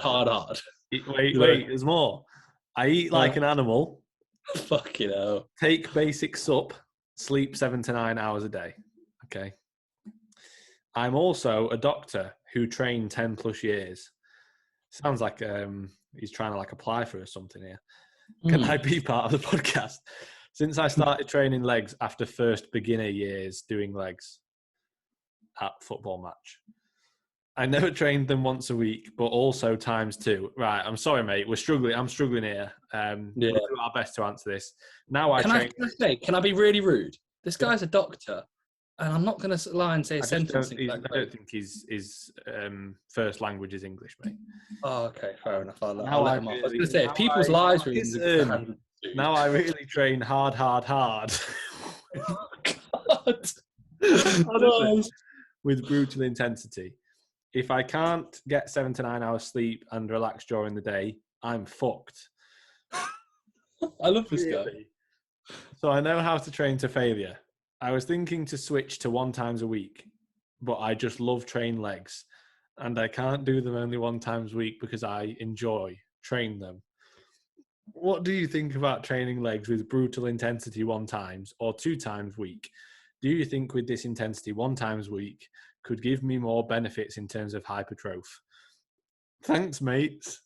Wait, there's more. I eat like an animal. Fucking hell. Take basic sup, sleep 7 to 9 hours a day. Okay. I'm also a doctor who trained 10 plus years. Sounds like he's trying to like apply for something here. Can I be part of the podcast? Since I started training legs after first beginner years doing legs at football match. I never trained them once a week, but also times 2. Right, I'm sorry, mate. I'm struggling here. We'll do our best to answer this. Now can I be really rude? This guy's a doctor, and I'm not going to lie and say a sentence. I don't think his first language is English, mate. Oh, okay, fair enough. I'll let him off. I was going to say, if people's lives were in now I really train hard. Oh, God. With brutal intensity. If I can't get 7 to 9 hours sleep and relax during the day, I'm fucked. I love this guy. So I know how to train to failure. I was thinking to switch to 1 times a week, but I just love train legs. And I can't do them only 1 times a week because I enjoy train them. What do you think about training legs with brutal intensity 1 times or 2 times a week? Do you think with this intensity 1 times a week could give me more benefits in terms of hypertrophy? Thanks, mates.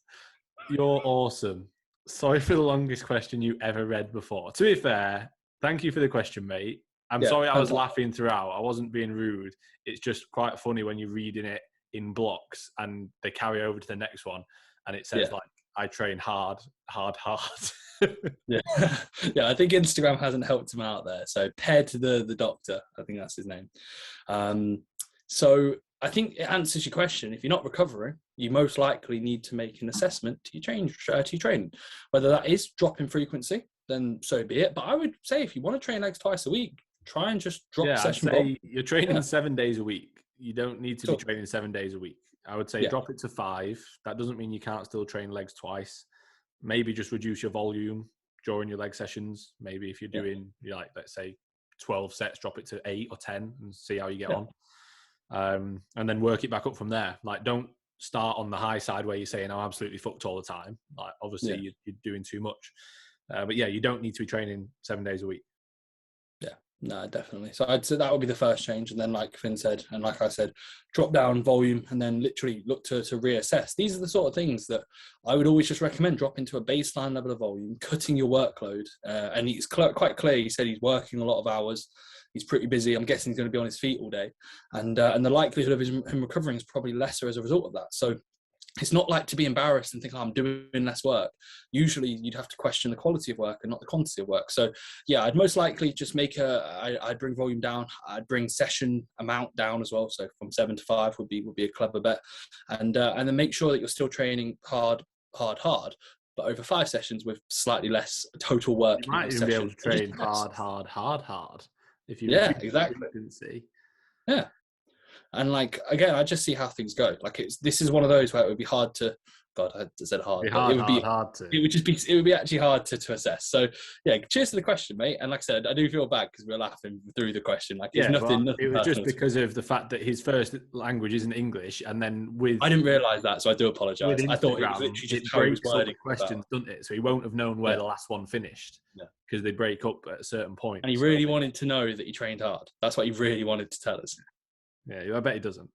You're awesome. Sorry for the longest question you ever read before. To be fair, thank you for the question, mate. I'm sorry I was laughing throughout. I wasn't being rude. It's just quite funny when you're reading it in blocks and they carry over to the next one and it says like, I train hard. Yeah, I think Instagram hasn't helped him out there. So Ped the doctor, I think that's his name. So I think it answers your question. If you're not recovering, you most likely need to make an assessment to your training. Whether that is dropping frequency, then so be it. But I would say if you want to train legs twice a week, try and just drop session. I'd say you're training 7 days a week. You don't need to be training 7 days a week. I would say drop it to 5. That doesn't mean you can't still train legs twice. Maybe just reduce your volume during your leg sessions. Maybe if you're doing, like, let's say 12 sets, drop it to 8 or 10 and see how you get on. And then work it back up from there. Like, don't start on the high side where you're saying, I'm absolutely fucked all the time. Like, obviously you're doing too much. But yeah, you don't need to be training 7 days a week. Yeah, no, definitely. So I'd say that would be the first change. And then, like Finn said, and like I said, drop down volume and then literally look to reassess. These are the sort of things that I would always just recommend. Drop into a baseline level of volume, cutting your workload. And it's quite clear. He said he's working a lot of hours. He's pretty busy. I'm guessing he's going to be on his feet all day. And the likelihood of him recovering is probably lesser as a result of that. So it's not like to be embarrassed and think, oh, I'm doing less work. Usually you'd have to question the quality of work and not the quantity of work. So yeah, I'd most likely just I'd bring volume down. I'd bring session amount down as well. So from 7 to 5 would be a clever bet. And then make sure that you're still training hard, but over 5 sessions with slightly less total work. You might even be able to train hard. If you exactly. Yeah. And like, again, I just see how things go. Like this is one of those where it would be hard to, God, I said hard. It would be actually hard to assess. So yeah, cheers to the question, mate. And like I said, I do feel bad because we're laughing through the question. Like it's nothing it was just because of the fact that his first language isn't English, and then I didn't realise that, so I do apologise. I thought it was literally just how he was wording questions, doesn't it? So he won't have known where the last one finished. Because they break up at a certain point. And he really wanted to know that he trained hard. That's what he really wanted to tell us. Yeah, I bet he doesn't.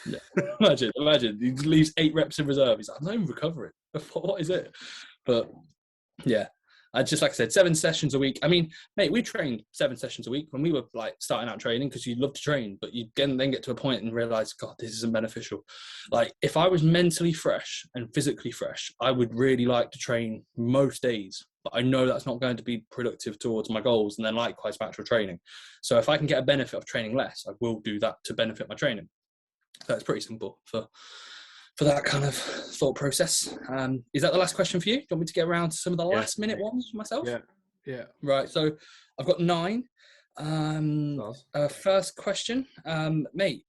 Yeah. Imagine. He leaves 8 reps in reserve. He's like, I'm not even recovering. What is it? But yeah, I just, like I said, 7 sessions a week. I mean, mate, we trained 7 sessions a week when we were like starting out training because you'd love to train, but you then get to a point and realize, God, this isn't beneficial. Like if I was mentally fresh and physically fresh, I would really like to train most days. But I know that's not going to be productive towards my goals, and then likewise for actual training. So if I can get a benefit of training less, I will do that to benefit my training. So it's pretty simple for that kind of thought process. Is that the last question for you? Do you want me to get around to some of the last minute ones myself? Yeah. Right, so I've got 9. First question, mate.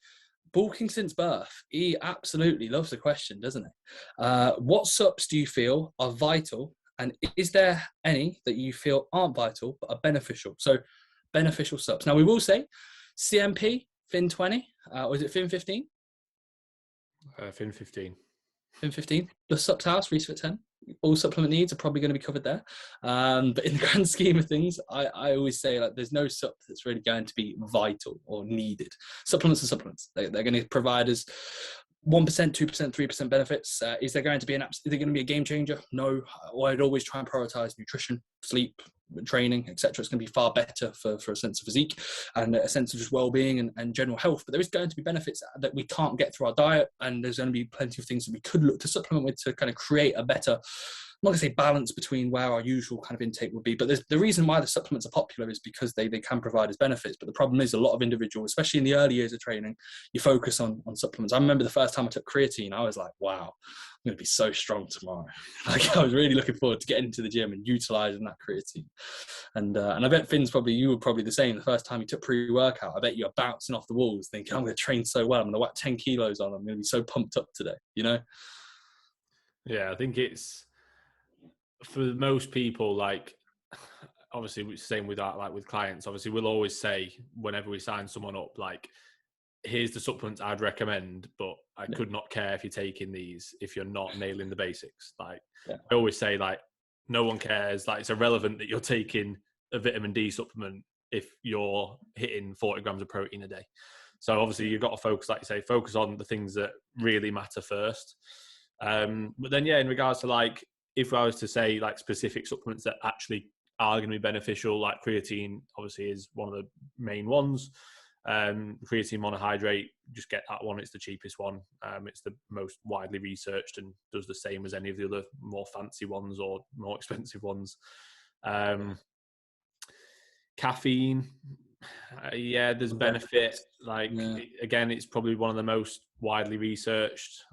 Bulking since birth. He absolutely loves the question, doesn't he? What sups do you feel are vital? And is there any that you feel aren't vital but are beneficial? So beneficial subs. Now we will say CMP, Fin 20, or is it Fin 15? Fin 15. Fin 15. The subs house, Reece for 10. All supplement needs are probably going to be covered there. But in the grand scheme of things, I always say like there's no sup that's really going to be vital or needed. Supplements are supplements. They're going to provide us 1%, 2%, 3% benefits. Is there going to be a game changer? No. I'd always try and prioritize nutrition, sleep, training, etc. It's going to be far better for a sense of physique and a sense of just well-being and general health. But there is going to be benefits that we can't get through our diet, and there's going to be plenty of things that we could look to supplement with to kind of create a better, I'm not going to say balance between where our usual kind of intake would be, but the reason why the supplements are popular is because they can provide us benefits. But the problem is a lot of individuals, especially in the early years of training, you focus on supplements. I remember the first time I took creatine, I was like, wow, I'm going to be so strong tomorrow. Like, I was really looking forward to getting to the gym and utilizing that creatine. And I bet you were probably the same. The first time you took pre-workout, I bet you were bouncing off the walls thinking, I'm going to train so well. I'm going to whack 10 kilos on. I'm going to be so pumped up today, you know? Yeah, I think it's, for most people, like, obviously it's the same with that, like with clients, obviously we'll always say whenever we sign someone up, like, here's the supplements I'd recommend, but I could not care if you're taking these if you're not nailing the basics. Like, I always say, like, no one cares. Like, it's irrelevant that you're taking a vitamin D supplement if you're hitting 40 grams of protein a day. So obviously you've got to focus, like you say, focus on the things that really matter first. But then, yeah, in regards to, like, if I was to say, like, specific supplements that actually are going to be beneficial, like creatine obviously is one of the main ones. Creatine monohydrate, just get that one. It's the cheapest one. It's the most widely researched and does the same as any of the other more fancy ones or more expensive ones. Caffeine, there's benefit. Like, again, it's probably one of the most widely researched.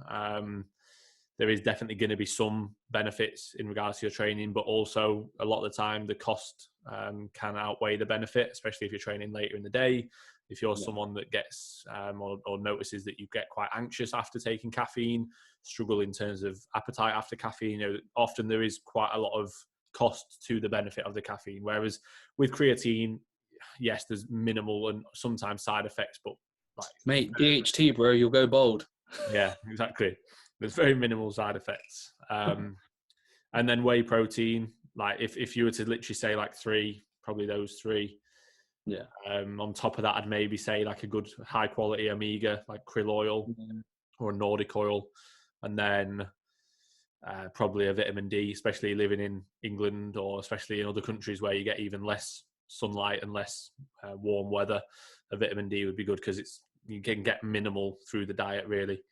There is definitely going to be some benefits in regards to your training, but also a lot of the time the cost can outweigh the benefit, especially if you're training later in the day. If you're someone that gets or notices that you get quite anxious after taking caffeine, struggle in terms of appetite after caffeine, often there is quite a lot of cost to the benefit of the caffeine. Whereas with creatine, yes, there's minimal and sometimes side effects, but like, mate, DHT, bro, you'll go bald. yeah, exactly. There's very minimal side effects. And then whey protein, like if you were to literally say like 3, probably those 3. Yeah. On top of that, I'd maybe say like a good high quality omega, like krill oil or Nordic oil, and then probably a vitamin D, especially living in England or especially in other countries where you get even less sunlight and less warm weather. A vitamin D would be good because you can get minimal through the diet really.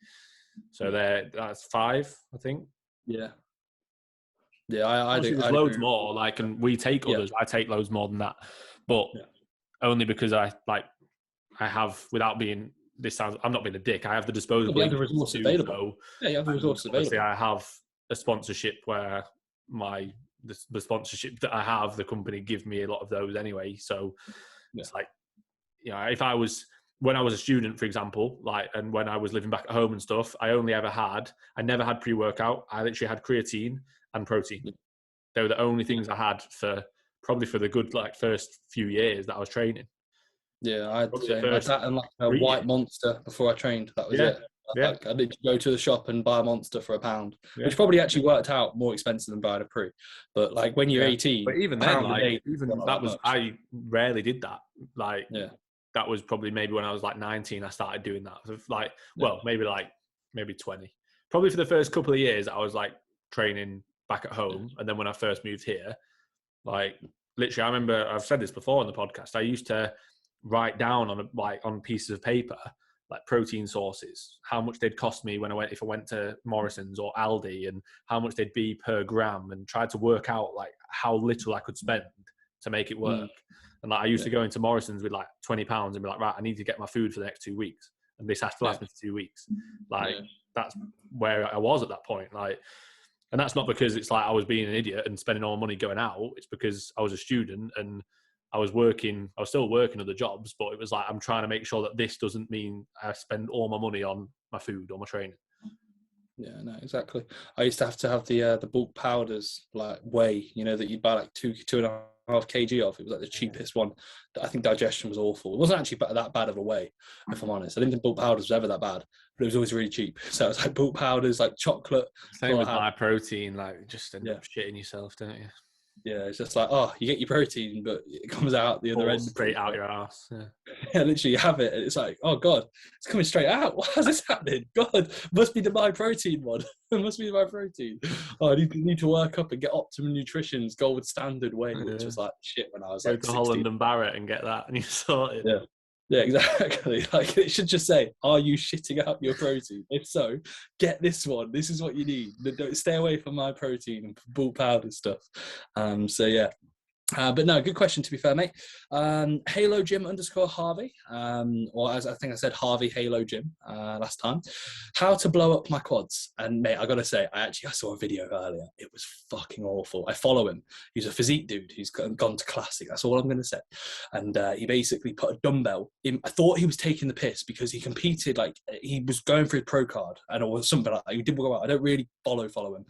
So that's 5, I think. Yeah. Yeah, I do. There's loads more, like, and we take others. I take loads more than that, but only because I have, without being, this sounds, I'm not being a dick. I have the disposable. You have the resource available. So, yeah, you have the resource available. I have a sponsorship where the sponsorship that I have, the company give me a lot of those anyway. So it's like, if when I was a student, for example, like, and when I was living back at home and stuff, I never had pre-workout. I literally had creatine and protein. They were the only things I had for the good, like, first few years that I was training. Yeah, I had that and like a white Monster before I trained. That was it. Yeah. Like, I did go to the shop and buy a Monster for £1, which probably actually worked out more expensive than buying a pre. But like when you're 18, but even then, I rarely did that. Like, that was probably maybe when I was like 19, I started doing that. Like, maybe 20. Probably for the first couple of years, I was like training back at home, and then when I first moved here, like, literally, I remember I've said this before on the podcast. I used to write down on pieces of paper, like, protein sources, how much they'd cost me if I went to Morrison's or Aldi, and how much they'd be per gram, and tried to work out like how little I could spend to make it work. And like, I used to go into Morrison's with like £20 and be like, right, I need to get my food for the next 2 weeks, and this has to last me for 2 weeks. Like, that's where I was at that point. Like, and that's not because it's like I was being an idiot and spending all my money going out. It's because I was a student and I was still working other jobs, but it was like, I'm trying to make sure that this doesn't mean I spend all my money on my food or my training. Yeah, no, exactly. I used to have the bulk powders, like whey, that you'd buy like 2.5 kg of. It was like the cheapest one. I think digestion was awful. It wasn't actually that bad of a whey, if I'm honest. I didn't think bulk powders was ever that bad, but it was always really cheap. So it was like bulk powders, like chocolate. Same with my protein, like, just end up shitting yourself, don't you? Yeah, it's just like, you get your protein, but it comes out the other end. Straight out your ass. Yeah, literally, you have it, and it's like, oh God, it's coming straight out. Why is this happening? God, must be the my protein one. It must be the my protein. I need to work up and get Optimum Nutrition's gold standard whey, which was like shit when I was like 16. Go to Holland and Barrett and get that, and you sorted. Yeah, exactly. Like, it should just say, are you shitting out your protein? If so, get this one. This is what you need. Don't stay away from my protein and bulk powder stuff. So yeah. But no, good question, to be fair, mate. Halo Gym _Harvey, or as I think I said, Harvey Halo Gym last time. How to blow up my quads. And mate, I gotta say, I saw a video earlier. It was fucking awful. I follow him. He's a physique dude. He's gone to Classic. That's all I'm gonna say. And he basically put a dumbbell in. I thought he was taking the piss because he competed, like, he was going for his pro card or something like that. He did go out. I don't really follow him,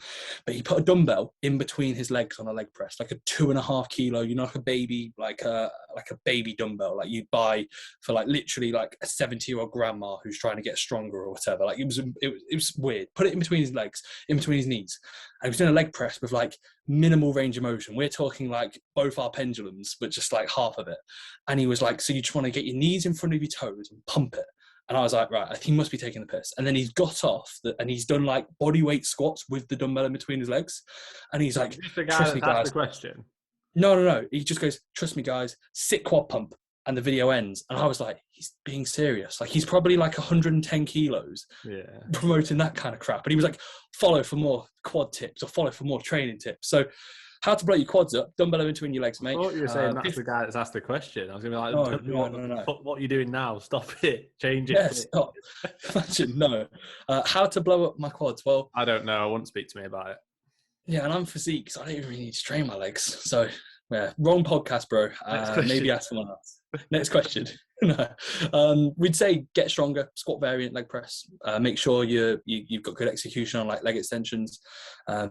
but he put a dumbbell in between his legs on a leg press, like a 2.5 kilo, like a baby, like a baby dumbbell, like you'd buy for like literally like a 70-year-old grandma who's trying to get stronger or whatever. Like, it was weird. Put it in between his legs, in between his knees, and he was doing a leg press with like minimal range of motion. We're talking like both our pendulums, but just like half of it. And he was like, so you just want to get your knees in front of your toes and pump it. And I was like, right, he must be taking the piss. And then he's got off and he's done like body weight squats with the dumbbell in between his legs. And he's like, the guy that asked the question. No. He just goes, trust me, guys, sit quad pump. And the video ends. And I was like, he's being serious. Like, he's probably like 110 kilos promoting that kind of crap. But he was like, follow for more quad tips or follow for more training tips. So how to blow your quads up, dumbbell in between your legs, mate. I thought you were saying that's the guy that's asked the question. I was going to be like, no. What are you doing now? Stop it. Change it. Yeah, stop. Imagine, no. How to blow up my quads? Well, I don't know. I won't speak to me about it. Yeah, and I'm physique, so I don't even really need to train my legs. So, yeah, wrong podcast, bro. Maybe ask someone else. Next question. No. We'd say get stronger, squat variant, leg press. Make sure you've got good execution on like leg extensions.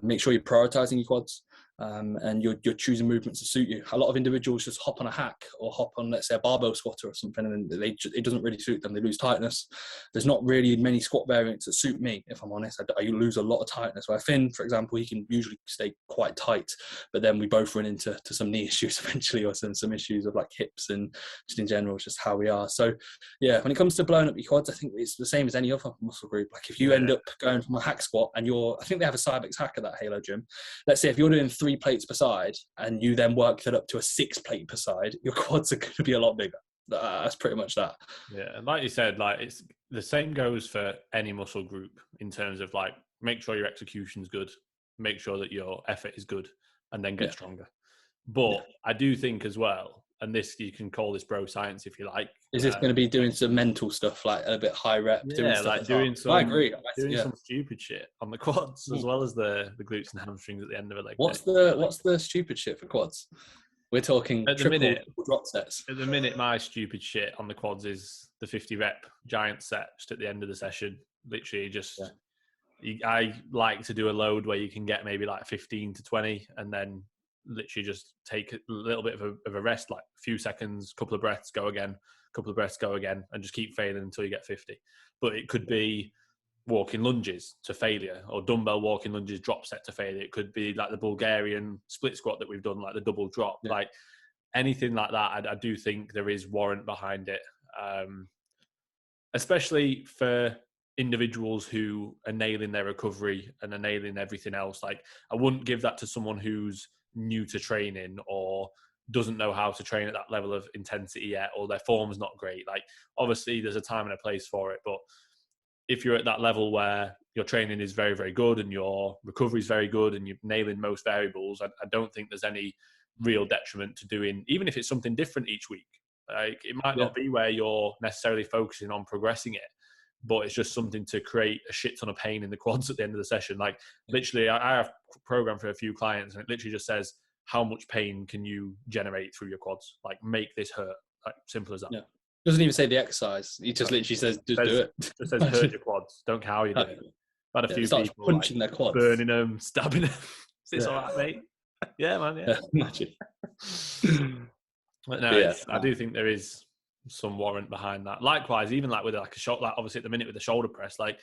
Make sure you're prioritizing your quads. and you're choosing movements to suit you. A lot of individuals just hop on a hack or hop on, let's say, a barbell squatter or something, and it doesn't really suit them. They lose tightness. There's not really many squat variants that suit me, if I'm honest. I lose a lot of tightness. Where Finn, for example, he can usually stay quite tight, but then we both run into some knee issues eventually, or some issues of like hips, and just in general, just how we are. So yeah, when it comes to blowing up your quads, I think it's the same as any other muscle group. Like if you end up going from a hack squat and I think they have a Cybex hack at that Halo gym. Let's say if you're doing 3 plates per side and you then work that up to a 6 plate per side, your quads are going to be a lot bigger. That's pretty much that. Yeah, and like you said, like it's the same goes for any muscle group in terms of like make sure your execution's good, make sure that your effort is good, and then get stronger. But I do think as well, and this you can call this bro science if you like. Is this going to be doing some mental stuff, like a bit high rep? Yeah, doing some. I agree. Doing some stupid shit on the quads as well as the glutes and hamstrings at the end of a leg. What's the stupid shit for quads? We're talking at the minute drop sets. At the minute, my stupid shit on the quads is the 50 rep giant set just at the end of the session. Literally, just I like to do a load where you can get maybe like 15 to 20, and then literally just take a little bit of a rest, like a few seconds, couple of breaths, go again, and just keep failing until you get 50. But it could be walking lunges to failure, or dumbbell walking lunges drop set to failure. It could be like the Bulgarian split squat that we've done, like the double drop, like anything like that. I do think there is warrant behind it, especially for individuals who are nailing their recovery and are nailing everything else. Like I wouldn't give that to someone who's new to training or doesn't know how to train at that level of intensity yet, or their form's not great. Like obviously there's a time and a place for it, but if you're at that level where your training is very, very good and your recovery is very good and you're nailing most variables, I don't think there's any real detriment to doing, even if it's something different each week. Like it might not be where you're necessarily focusing on progressing it, but it's just something to create a shit ton of pain in the quads at the end of the session. Like literally, I have a program for a few clients and it literally just says, how much pain can you generate through your quads? Like make this hurt. Like simple as that. Yeah. Doesn't even say the exercise. He just literally says, do it. Just says hurt your quads. Don't care how you do it. I've had a few people punching their quads, burning them, stabbing them. It's all right, mate. Yeah, man. Yeah. Imagine. But no, I do think there is some warrant behind that. Likewise, even like with like a shot, like obviously at the minute with the shoulder press, like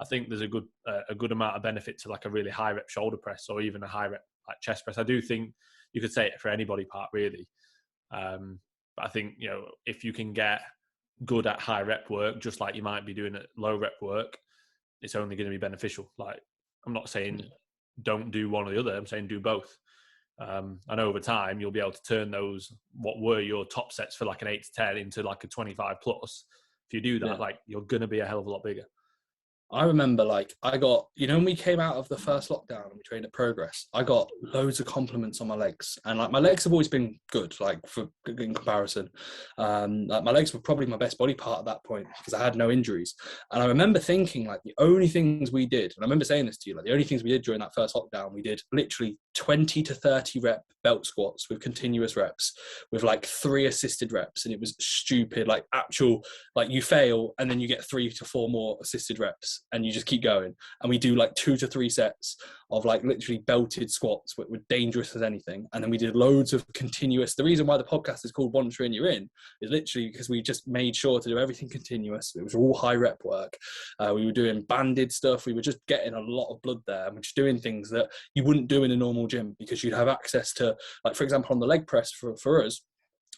I think there's a good amount of benefit to like a really high rep shoulder press or even a high rep like chest press. I do think you could say it for any body part really. But I think, you know, if you can get good at high rep work, just like you might be doing at low rep work, it's only going to be beneficial. Like, I'm not saying don't do one or the other. I'm saying do both. And over time, you'll be able to turn those, what were your top sets for like an 8 to 10 into like a 25 plus. If you do that, like you're going to be a hell of a lot bigger. I remember like I got, you know, when we came out of the first lockdown and we trained at Progress, I got loads of compliments on my legs, and like my legs have always been good, like in comparison. Like my legs were probably my best body part at that point because I had no injuries. And I remember thinking like the only things we did, and I remember saying this to you, like the only things we did during that first lockdown, we did literally 20 to 30 rep belt squats with continuous reps with like 3 assisted reps. And it was stupid, like actual, like you fail and then you get 3 to 4 more assisted reps and you just keep going. And we do like 2 to 3 sets of like literally belted squats that were dangerous as anything. And then we did loads of continuous. The reason why the podcast is called Once You're In, You're In is literally because we just made sure to do everything continuous. It was all high rep work. We were doing banded stuff. We were just getting a lot of blood there, and we're just doing things that you wouldn't do in a normal gym because you'd have access to, like, for example, on the leg press for us,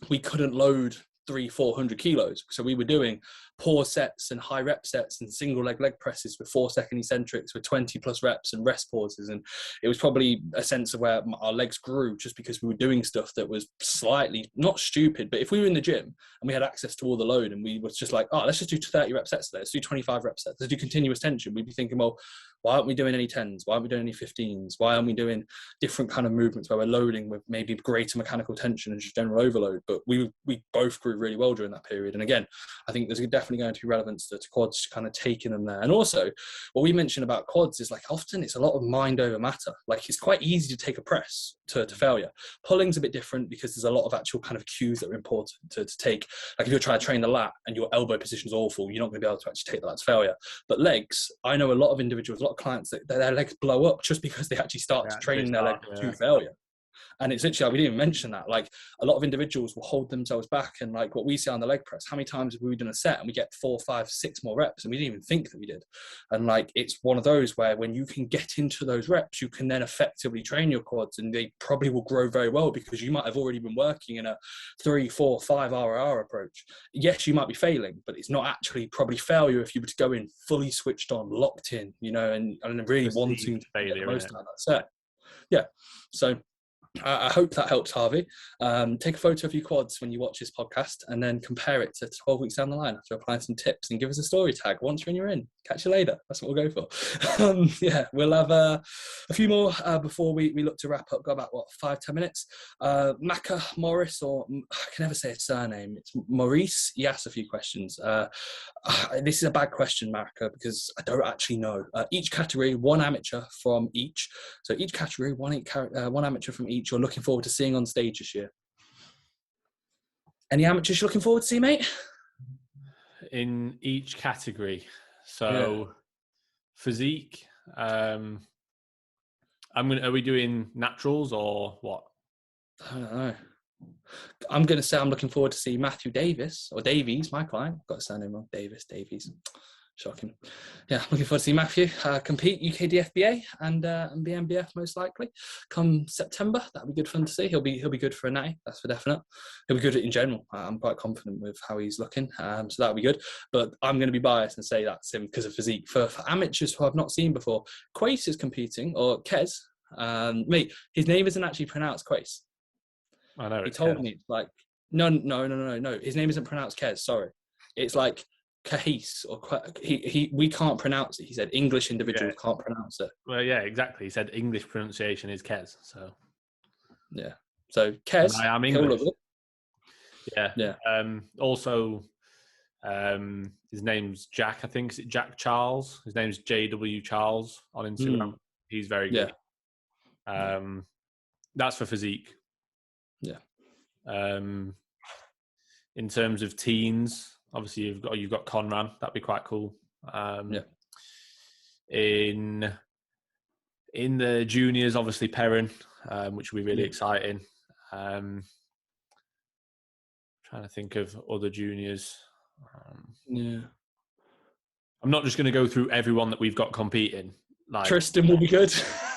we couldn't load 300-400 kilos. So we were doing pause sets and high rep sets and single leg presses with 4-second eccentrics with 20 plus reps and rest pauses. And it was probably a sense of where our legs grew just because we were doing stuff that was slightly not stupid, but if we were in the gym and we had access to all the load and we was just like, oh, let's just do 30 rep sets today. Let's do 25 rep sets. Let's do continuous tension. We'd be thinking, well, why aren't we doing any 10s? Why aren't we doing any 15s? Why aren't we doing different kind of movements where we're loading with maybe greater mechanical tension and just general overload? But we both grew really well during that period. And again, I think there's definitely going to be relevance to quads, kind of taking them there. And also, what we mentioned about quads is like often it's a lot of mind over matter. Like it's quite easy to take a press to failure. Pulling's a bit different because there's a lot of actual kind of cues that are important to take. Like if you're trying to train the lat and your elbow position is awful, you're not going to be able to actually take the lat to failure. But legs, I know a lot of individuals, a lot of clients that their legs blow up just because they actually start training their legs to failure. And it's literally, we didn't even mention that. Like a lot of individuals will hold themselves back. And like what we see on the leg press, how many times have we done a set and we get 4, 5, 6 more reps and we didn't even think that we did. And like, it's one of those where when you can get into those reps, you can then effectively train your quads and they probably will grow very well because you might have already been working in a 3, 4, 5 hour approach. Yes, you might be failing, but it's not actually probably failure if you were to go in fully switched on, locked in, you know, and really wanting to get the most out of that set. Yeah. So I hope that helps, Harvey. Take a photo of your quads when you watch this podcast and then compare it to 12 weeks down the line after applying some tips and give us a story tag once you're in. Catch you later. That's what we'll go for. Yeah, we'll have a few more before we look to wrap up. Got about, 5-10 minutes. Maka Morris, or I can never say his surname. It's Maurice. He asked a few questions. This is a bad question, Maka, because I don't actually know. Each category, one amateur from each. So each category, one amateur from each. You're looking forward to seeing on stage this year? Any amateurs you're looking forward to see, mate? In each category. So physique. Are we doing naturals or what? I don't know. I'm going to say I'm looking forward to see Matthew Davies, or Davies, my client. Got his surname wrong. Davies. Shocking. Yeah, looking forward to see Matthew compete UKDFBA and BMBF most likely come September. That'll be good fun to see. He'll be good for a natty, that's for definite. He'll be good in general. I'm quite confident with how he's looking, so that'll be good. But I'm going to be biased and say that's him because of physique. For amateurs who I've not seen before, Quace is competing, or Kez. Mate, his name isn't actually pronounced Quace. I know. He told me it's like no. His name isn't pronounced Kez. Sorry, it's like Cahis, or we can't pronounce it. He said English individuals can't pronounce it. Well, yeah, exactly. He said English pronunciation is Kez. So yeah, so Kez. And I am English. Yeah. Also, his name's Jack. I think is it Jack Charles. His name's JW Charles on Instagram. He's very good. That's for physique. Yeah. In terms of teens, obviously you've got Conran. That'd be quite cool. In the juniors, obviously Pearson, which will be really exciting. Trying to think of other juniors. I'm not just going to go through everyone that we've got competing. Like Tristan will be good.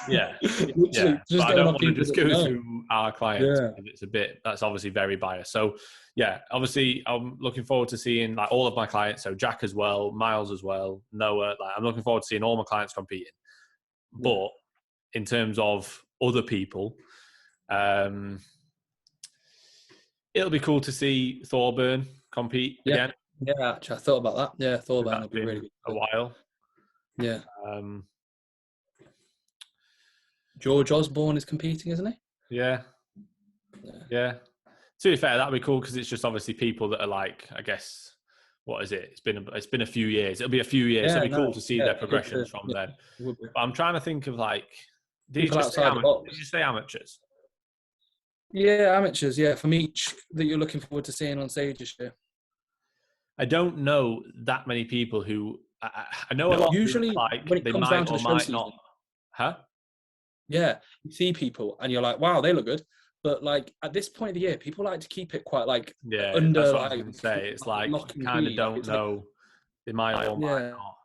Yeah. But I don't want to just go through our clients because that's obviously very biased. So obviously I'm looking forward to seeing like all of my clients. So Jack as well, Miles as well, Noah. Like I'm looking forward to seeing all my clients competing. But in terms of other people, it'll be cool to see Thorburn compete again. Yeah, actually, I thought about that. Yeah, Thorburn would be really good. A while. Yeah. George Osborne is competing, isn't he? Yeah. To be fair, that'd be cool because it's just obviously people that are like, I guess, what is it? It's been a few years. It'll be a few years. It'll be cool to see their progressions from then. But I'm trying to think of like, did you say amateurs? Yeah, amateurs. Yeah, from each that you're looking forward to seeing on stage this year. I don't know that many people who I know a lot. Usually, like when it they comes might down to or the show might season, not. Huh? Yeah, you see people and you're like, wow, they look good. But like at this point of the year, people like to keep it quite like under. That's what like, I was going to say. It's like you kind of don't know. They might or might not.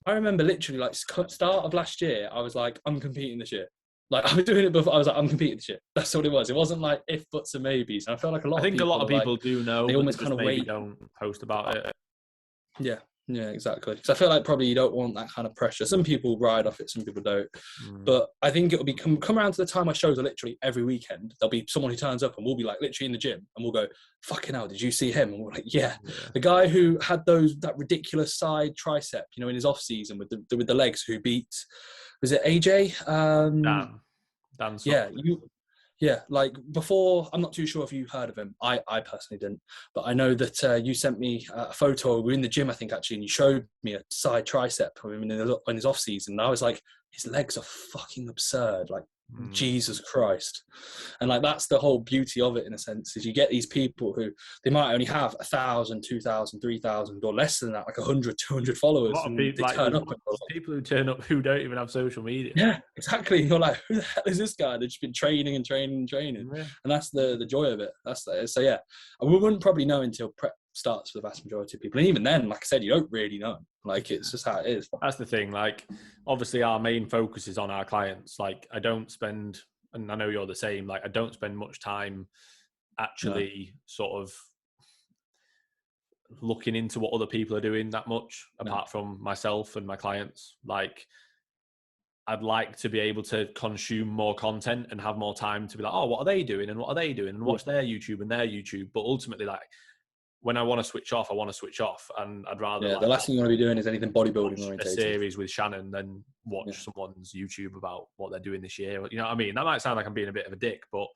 I remember literally like start of last year, I was like, I'm competing this year. Like I was doing it before. I was like, I'm competing this year. That's what it was. It wasn't like if, buts, and maybes. And I felt like a lot of people do know. They almost kind of maybe don't post about it. Yeah, exactly. Because I feel like probably you don't want that kind of pressure. Some people ride off it, some people don't. But I think it will be come around to the time my shows are literally every weekend. There'll be someone who turns up and we'll be like literally in the gym and we'll go, fucking hell, did you see him? And we're like, yeah. The guy who had that ridiculous side tricep, in his off season with the legs, who beat, was it AJ? Dan. Yeah, Yeah, like before, I'm not too sure if you heard of him. I personally didn't, but I know that you sent me a photo. We were in the gym, I think, actually, and you showed me a side tricep of him in his off season. And I was like, his legs are fucking absurd. Like, Jesus Christ. And like, that's the whole beauty of it, in a sense, is you get these people who they might only have 1,000, 2,000, 3,000, or less than that, like 100, 200 A followers. lot of And people, they like, turn up. there's people who turn up who don't even have social media. Yeah, exactly. You're like, who the hell is this guy? They've just been training and training and training. Yeah. And that's the joy of it. So yeah, we wouldn't probably know until prep starts for the vast majority of people. And even then, like I said, you don't really know. Like, it's just how it is. That's the thing. Like, obviously our main focus is on our clients. Like, I don't spend, and I know you're the same, like, I don't spend much time actually sort of looking into what other people are doing that much, apart from myself and my clients. Like, I'd like to be able to consume more content and have more time to be like, oh, what are they doing? And what are they doing? And watch their YouTube and their YouTube. But ultimately, like, when I want to switch off, I want to switch off. And I'd rather the last thing you want to be doing is anything bodybuilding watch oriented. a series with Shannon than watch someone's YouTube about what they're doing this year. You know what I mean? That might sound like I'm being a bit of a dick, but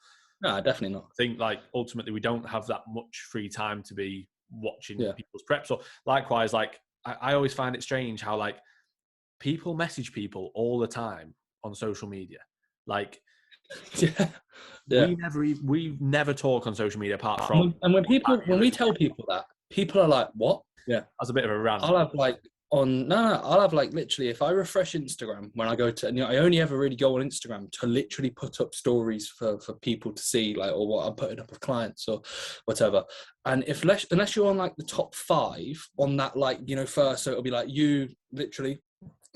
no, definitely not. I think, like, ultimately we don't have that much free time to be watching people's preps. So likewise, like, I always find it strange how, like, people message people all the time on social media. Like, we never talk on social media apart from. And when we tell people that, people are like, what? Yeah. That's a bit of a rant. I'll have like I'll have like literally, if I refresh Instagram when I go to, I only ever really go on Instagram to literally put up stories for people to see, like, or what I'm putting up with clients or whatever. And unless you're on like the top 5 on that, like, first, so it'll be like you literally,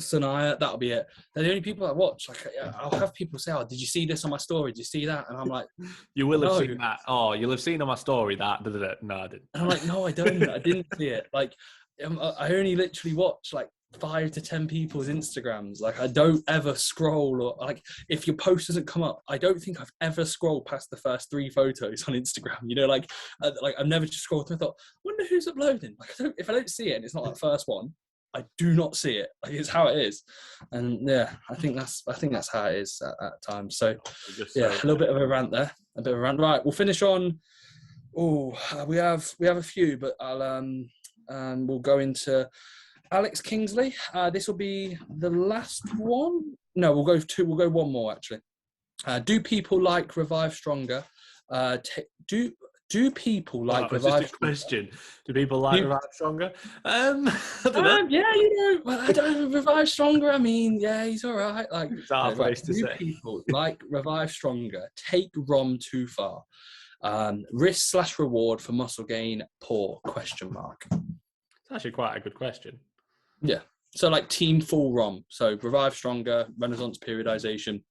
Sanaya, that'll be it. They're the only people I watch. Like, I'll have people say, oh, did you see this on my story? Did you see that? And I'm like, you will have seen that. Oh, you'll have seen on my story that. No, I didn't. And I'm like, no, I don't. I didn't see it. Like, I only literally watch like 5 to 10 people's Instagrams. Like, I don't ever scroll, or like, if your post doesn't come up, I don't think I've ever scrolled past the first 3 photos on Instagram. Like I've never just scrolled through. I thought, wonder who's uploading. Like, if I don't see it and it's not that first one, I do not see it. Like, it's how it is. And yeah, I think that's how it is at times. So yeah, a little bit of a rant there. A bit of a rant. Right, we'll finish on. We have a few, but we'll go into Alex Kingsley. This will be the last one. No, we'll go one more actually. Do people like Revive Stronger? Do people like Revive? Just a question. Do people like Revive Stronger? I don't know. Yeah, I don't Revive Stronger. I mean, yeah, he's all right. Like, it's our place to say. Do people like Revive Stronger? Take ROM too far? Risk/reward for muscle gain poor? Question mark. It's actually quite a good question. Yeah. So like team full ROM. So Revive Stronger, Renaissance periodization.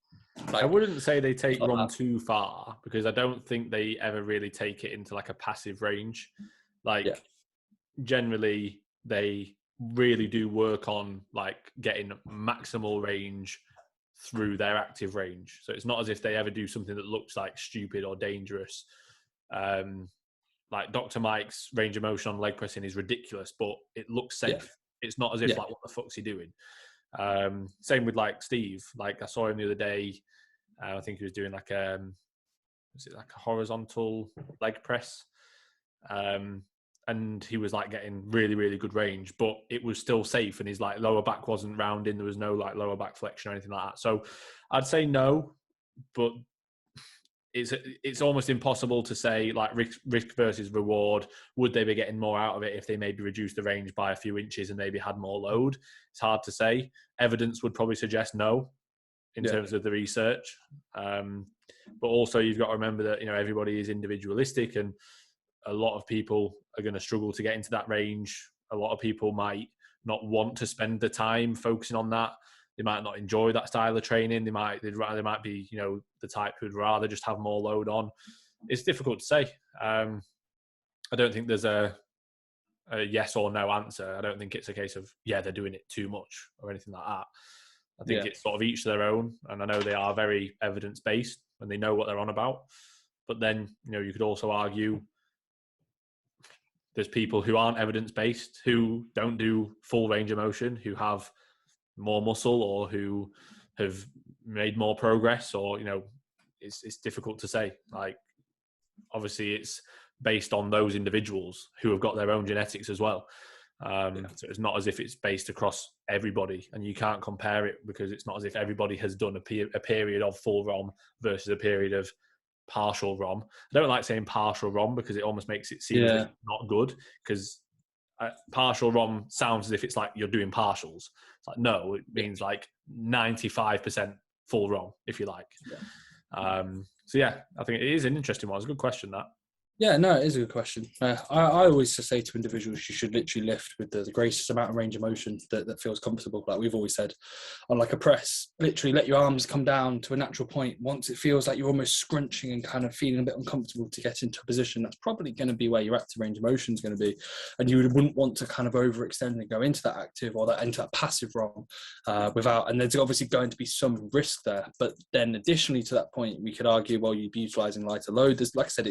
Like, I wouldn't say they take ROM too far, because I don't think they ever really take it into like a passive range. Like, generally they really do work on like getting maximal range through their active range. So it's not as if they ever do something that looks like stupid or dangerous. Like Dr. Mike's range of motion on leg pressing is ridiculous, but it looks safe. Yeah. It's not as if like, what the fuck's he doing? Same with like Steve. Like, I saw him the other day. I think he was doing like was it like a horizontal leg press? And he was like getting really, really good range, but it was still safe. And his like lower back wasn't rounding. There was no like lower back flexion or anything like that. So I'd say no, but it's almost impossible to say like risk versus reward. Would they be getting more out of it if they maybe reduced the range by a few inches and maybe had more load? It's hard to say. Evidence would probably suggest no in terms of the research. But also you've got to remember that, everybody is individualistic, and a lot of people are going to struggle to get into that range. A lot of people might not want to spend the time focusing on that. They might not enjoy that style of training. They might be, the type who'd rather just have more load on. It's difficult to say. I don't think there's a yes or no answer. I don't think it's a case of, they're doing it too much or anything like that. I think it's sort of each their own. And I know they are very evidence-based and they know what they're on about. But then, you could also argue there's people who aren't evidence-based, who don't do full range of motion, who have more muscle, or who have made more progress, or it's difficult to say. Like, obviously, it's based on those individuals who have got their own genetics as well. So it's not as if it's based across everybody, and you can't compare it because it's not as if everybody has done a period of full ROM versus a period of partial ROM. I don't like saying partial ROM because it almost makes it seem as if it's not good, because partial ROM sounds as if it's like you're doing partials. It's like, no, it means like 95% full ROM, if you like. So yeah, I think it is an interesting one. It's a good question, that. Yeah, no, it is a good question. I always just say to individuals, you should literally lift with the greatest amount of range of motion that feels comfortable. Like we've always said, on like a press, literally let your arms come down to a natural point. Once it feels like you're almost scrunching and kind of feeling a bit uncomfortable to get into a position, that's probably going to be where your active range of motion is going to be. And you wouldn't want to kind of overextend and go into that active or into that passive ROM and there's obviously going to be some risk there. But then additionally to that point, we could argue, well, you'd be utilizing lighter load. There's, like I said,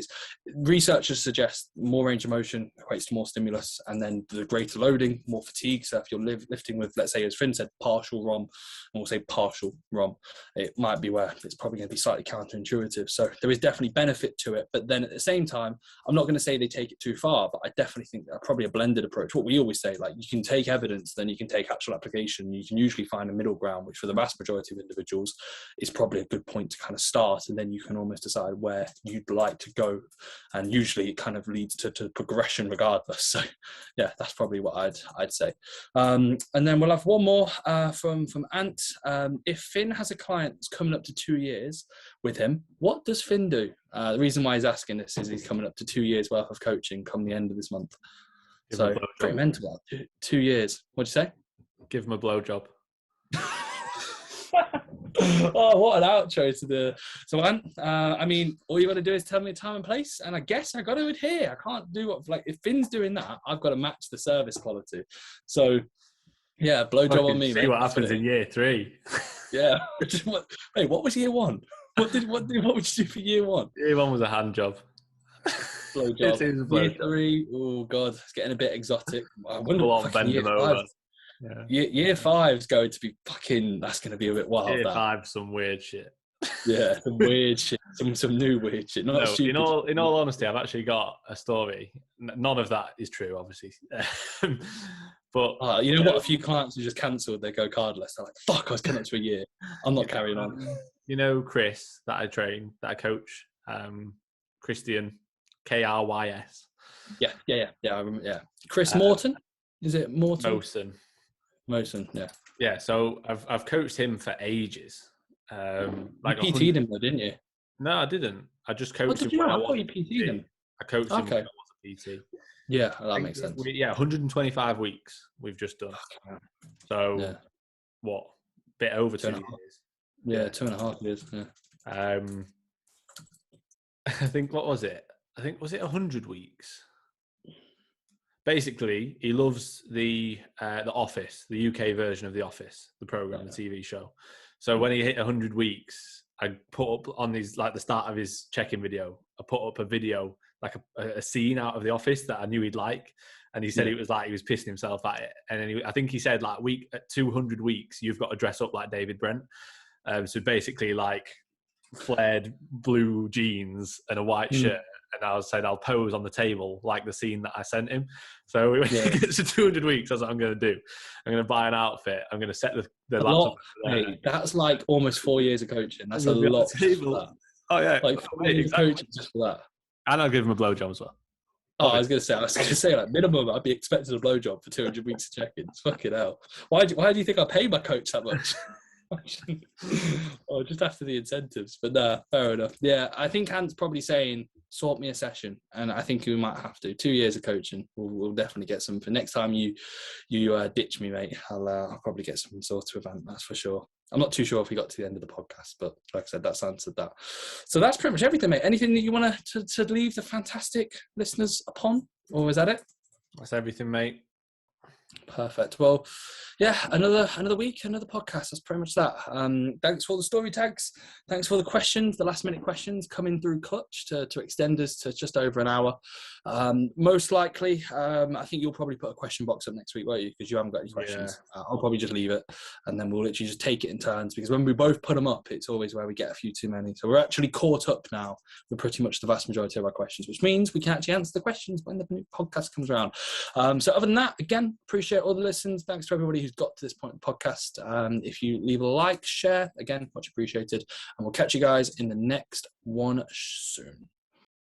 researchers suggest more range of motion equates to more stimulus, and then the greater loading, more fatigue. So if you're lifting with, let's say, as Finn said, partial ROM, and we'll say partial ROM, it might be where it's probably going to be slightly counterintuitive. So there is definitely benefit to it. But then at the same time, I'm not going to say they take it too far, but I definitely think they're probably a blended approach. What we always say, like, you can take evidence, then you can take actual application. You can usually find a middle ground, which for the vast majority of individuals is probably a good point to kind of start. And then you can almost decide where you'd like to go. And usually it kind of leads to progression regardless. So yeah, that's probably what I'd say. And then we'll have one more from Ant. If Finn has a client that's coming up to 2 years with him, what does Finn do? The reason why he's asking this is he's coming up to 2 years worth of coaching come the end of this month. So pretty mental. 2 years. What'd you say? Give him a blowjob. Oh, what an outro to the. So, I mean, all you got to do is tell me a time and place, and I guess I got to adhere. I can't do what, like, if Finn's doing that, I've got to match the service quality. So, yeah, blowjob on me. See what happens in year 3. Yeah. Hey, what was year 1? What would you do for year 1? Year 1 was a hand job. Blowjob. Year 3, oh god, it's getting a bit exotic. I wonder what bend them over. Yeah. Year 5 is going to be fucking. That's going to be a bit wild. Year 5, some weird shit. Yeah, some weird shit. Some new weird shit. Not stupid. In all honesty, I've actually got a story. None of that is true, obviously. But you know what? A few clients who just cancelled. They go cardless. They're like, "Fuck, I was coming up to a year. I'm not carrying on." You know, Chris, that I train, that I coach, Christian, KRYS. Yeah. I remember. Yeah, Chris Morton. Is it Morton? Mosen, yeah. Yeah, so I've coached him for ages. Like you PT'd him though, didn't you? No, I didn't. I just coached him. I thought you PT'd him. I coached him when I was a PT. Yeah, that makes sense. 125 weeks we've just done. So, what? Bit over 2 years. Yeah, 2.5 years. Yeah. I think, what was it? Was it 100 weeks? Basically, he loves the Office, the UK version of the Office, the program, the TV show. So when he hit 100 weeks, I put up on his, like, the start of his check-in video, I put up a video, like a scene out of the Office that I knew he'd like, and he said it was like he was pissing himself at it. And then I think he said, like, at 200 weeks, you've got to dress up like David Brent. So basically, like, flared blue jeans and a white shirt. And I said, I'll pose on the table like the scene that I sent him. So when he gets to 200 weeks, that's what I'm going to do. I'm going to buy an outfit. I'm going to set the laptop. Mate, that's like almost 4 years of coaching. That's a lot. Oh, yeah. Like 4 years of coaching just for that. And I'll give him a blowjob as well. Oh, I was going to say, like, minimum, I'd be expecting a blowjob for 200 weeks of check-ins. Fucking hell. Why do you think I pay my coach that much? Oh, just after the incentives. But no, fair enough. Yeah, I think Ant's probably saying, sort me a session, and I think we might have to. 2 years of coaching, we'll definitely get something. Next time you ditch me, mate, I'll probably get something sorted with Ant, that's for sure. I'm not too sure if we got to the end of the podcast, but like I said, that's answered that. So that's pretty much everything, mate. Anything that you want to leave the fantastic listeners upon, or is that it? That's everything, mate. Perfect. Well, yeah, another week, another podcast. That's pretty much that. Thanks for all the story tags. Thanks for the questions, the last minute questions coming through clutch to extend us to just over an hour. Most likely, I think you'll probably put a question box up next week, won't you? Because you haven't got any questions. Yeah. I'll probably just leave it, and then we'll literally just take it in turns. Because when we both put them up, it's always where we get a few too many. So we're actually caught up now with pretty much the vast majority of our questions, which means we can actually answer the questions when the new podcast comes around. So other than that, again, appreciate all the listens. Thanks to everybody who's got to this point in the podcast. If you leave a like, share, again, much appreciated. And we'll catch you guys in the next one soon.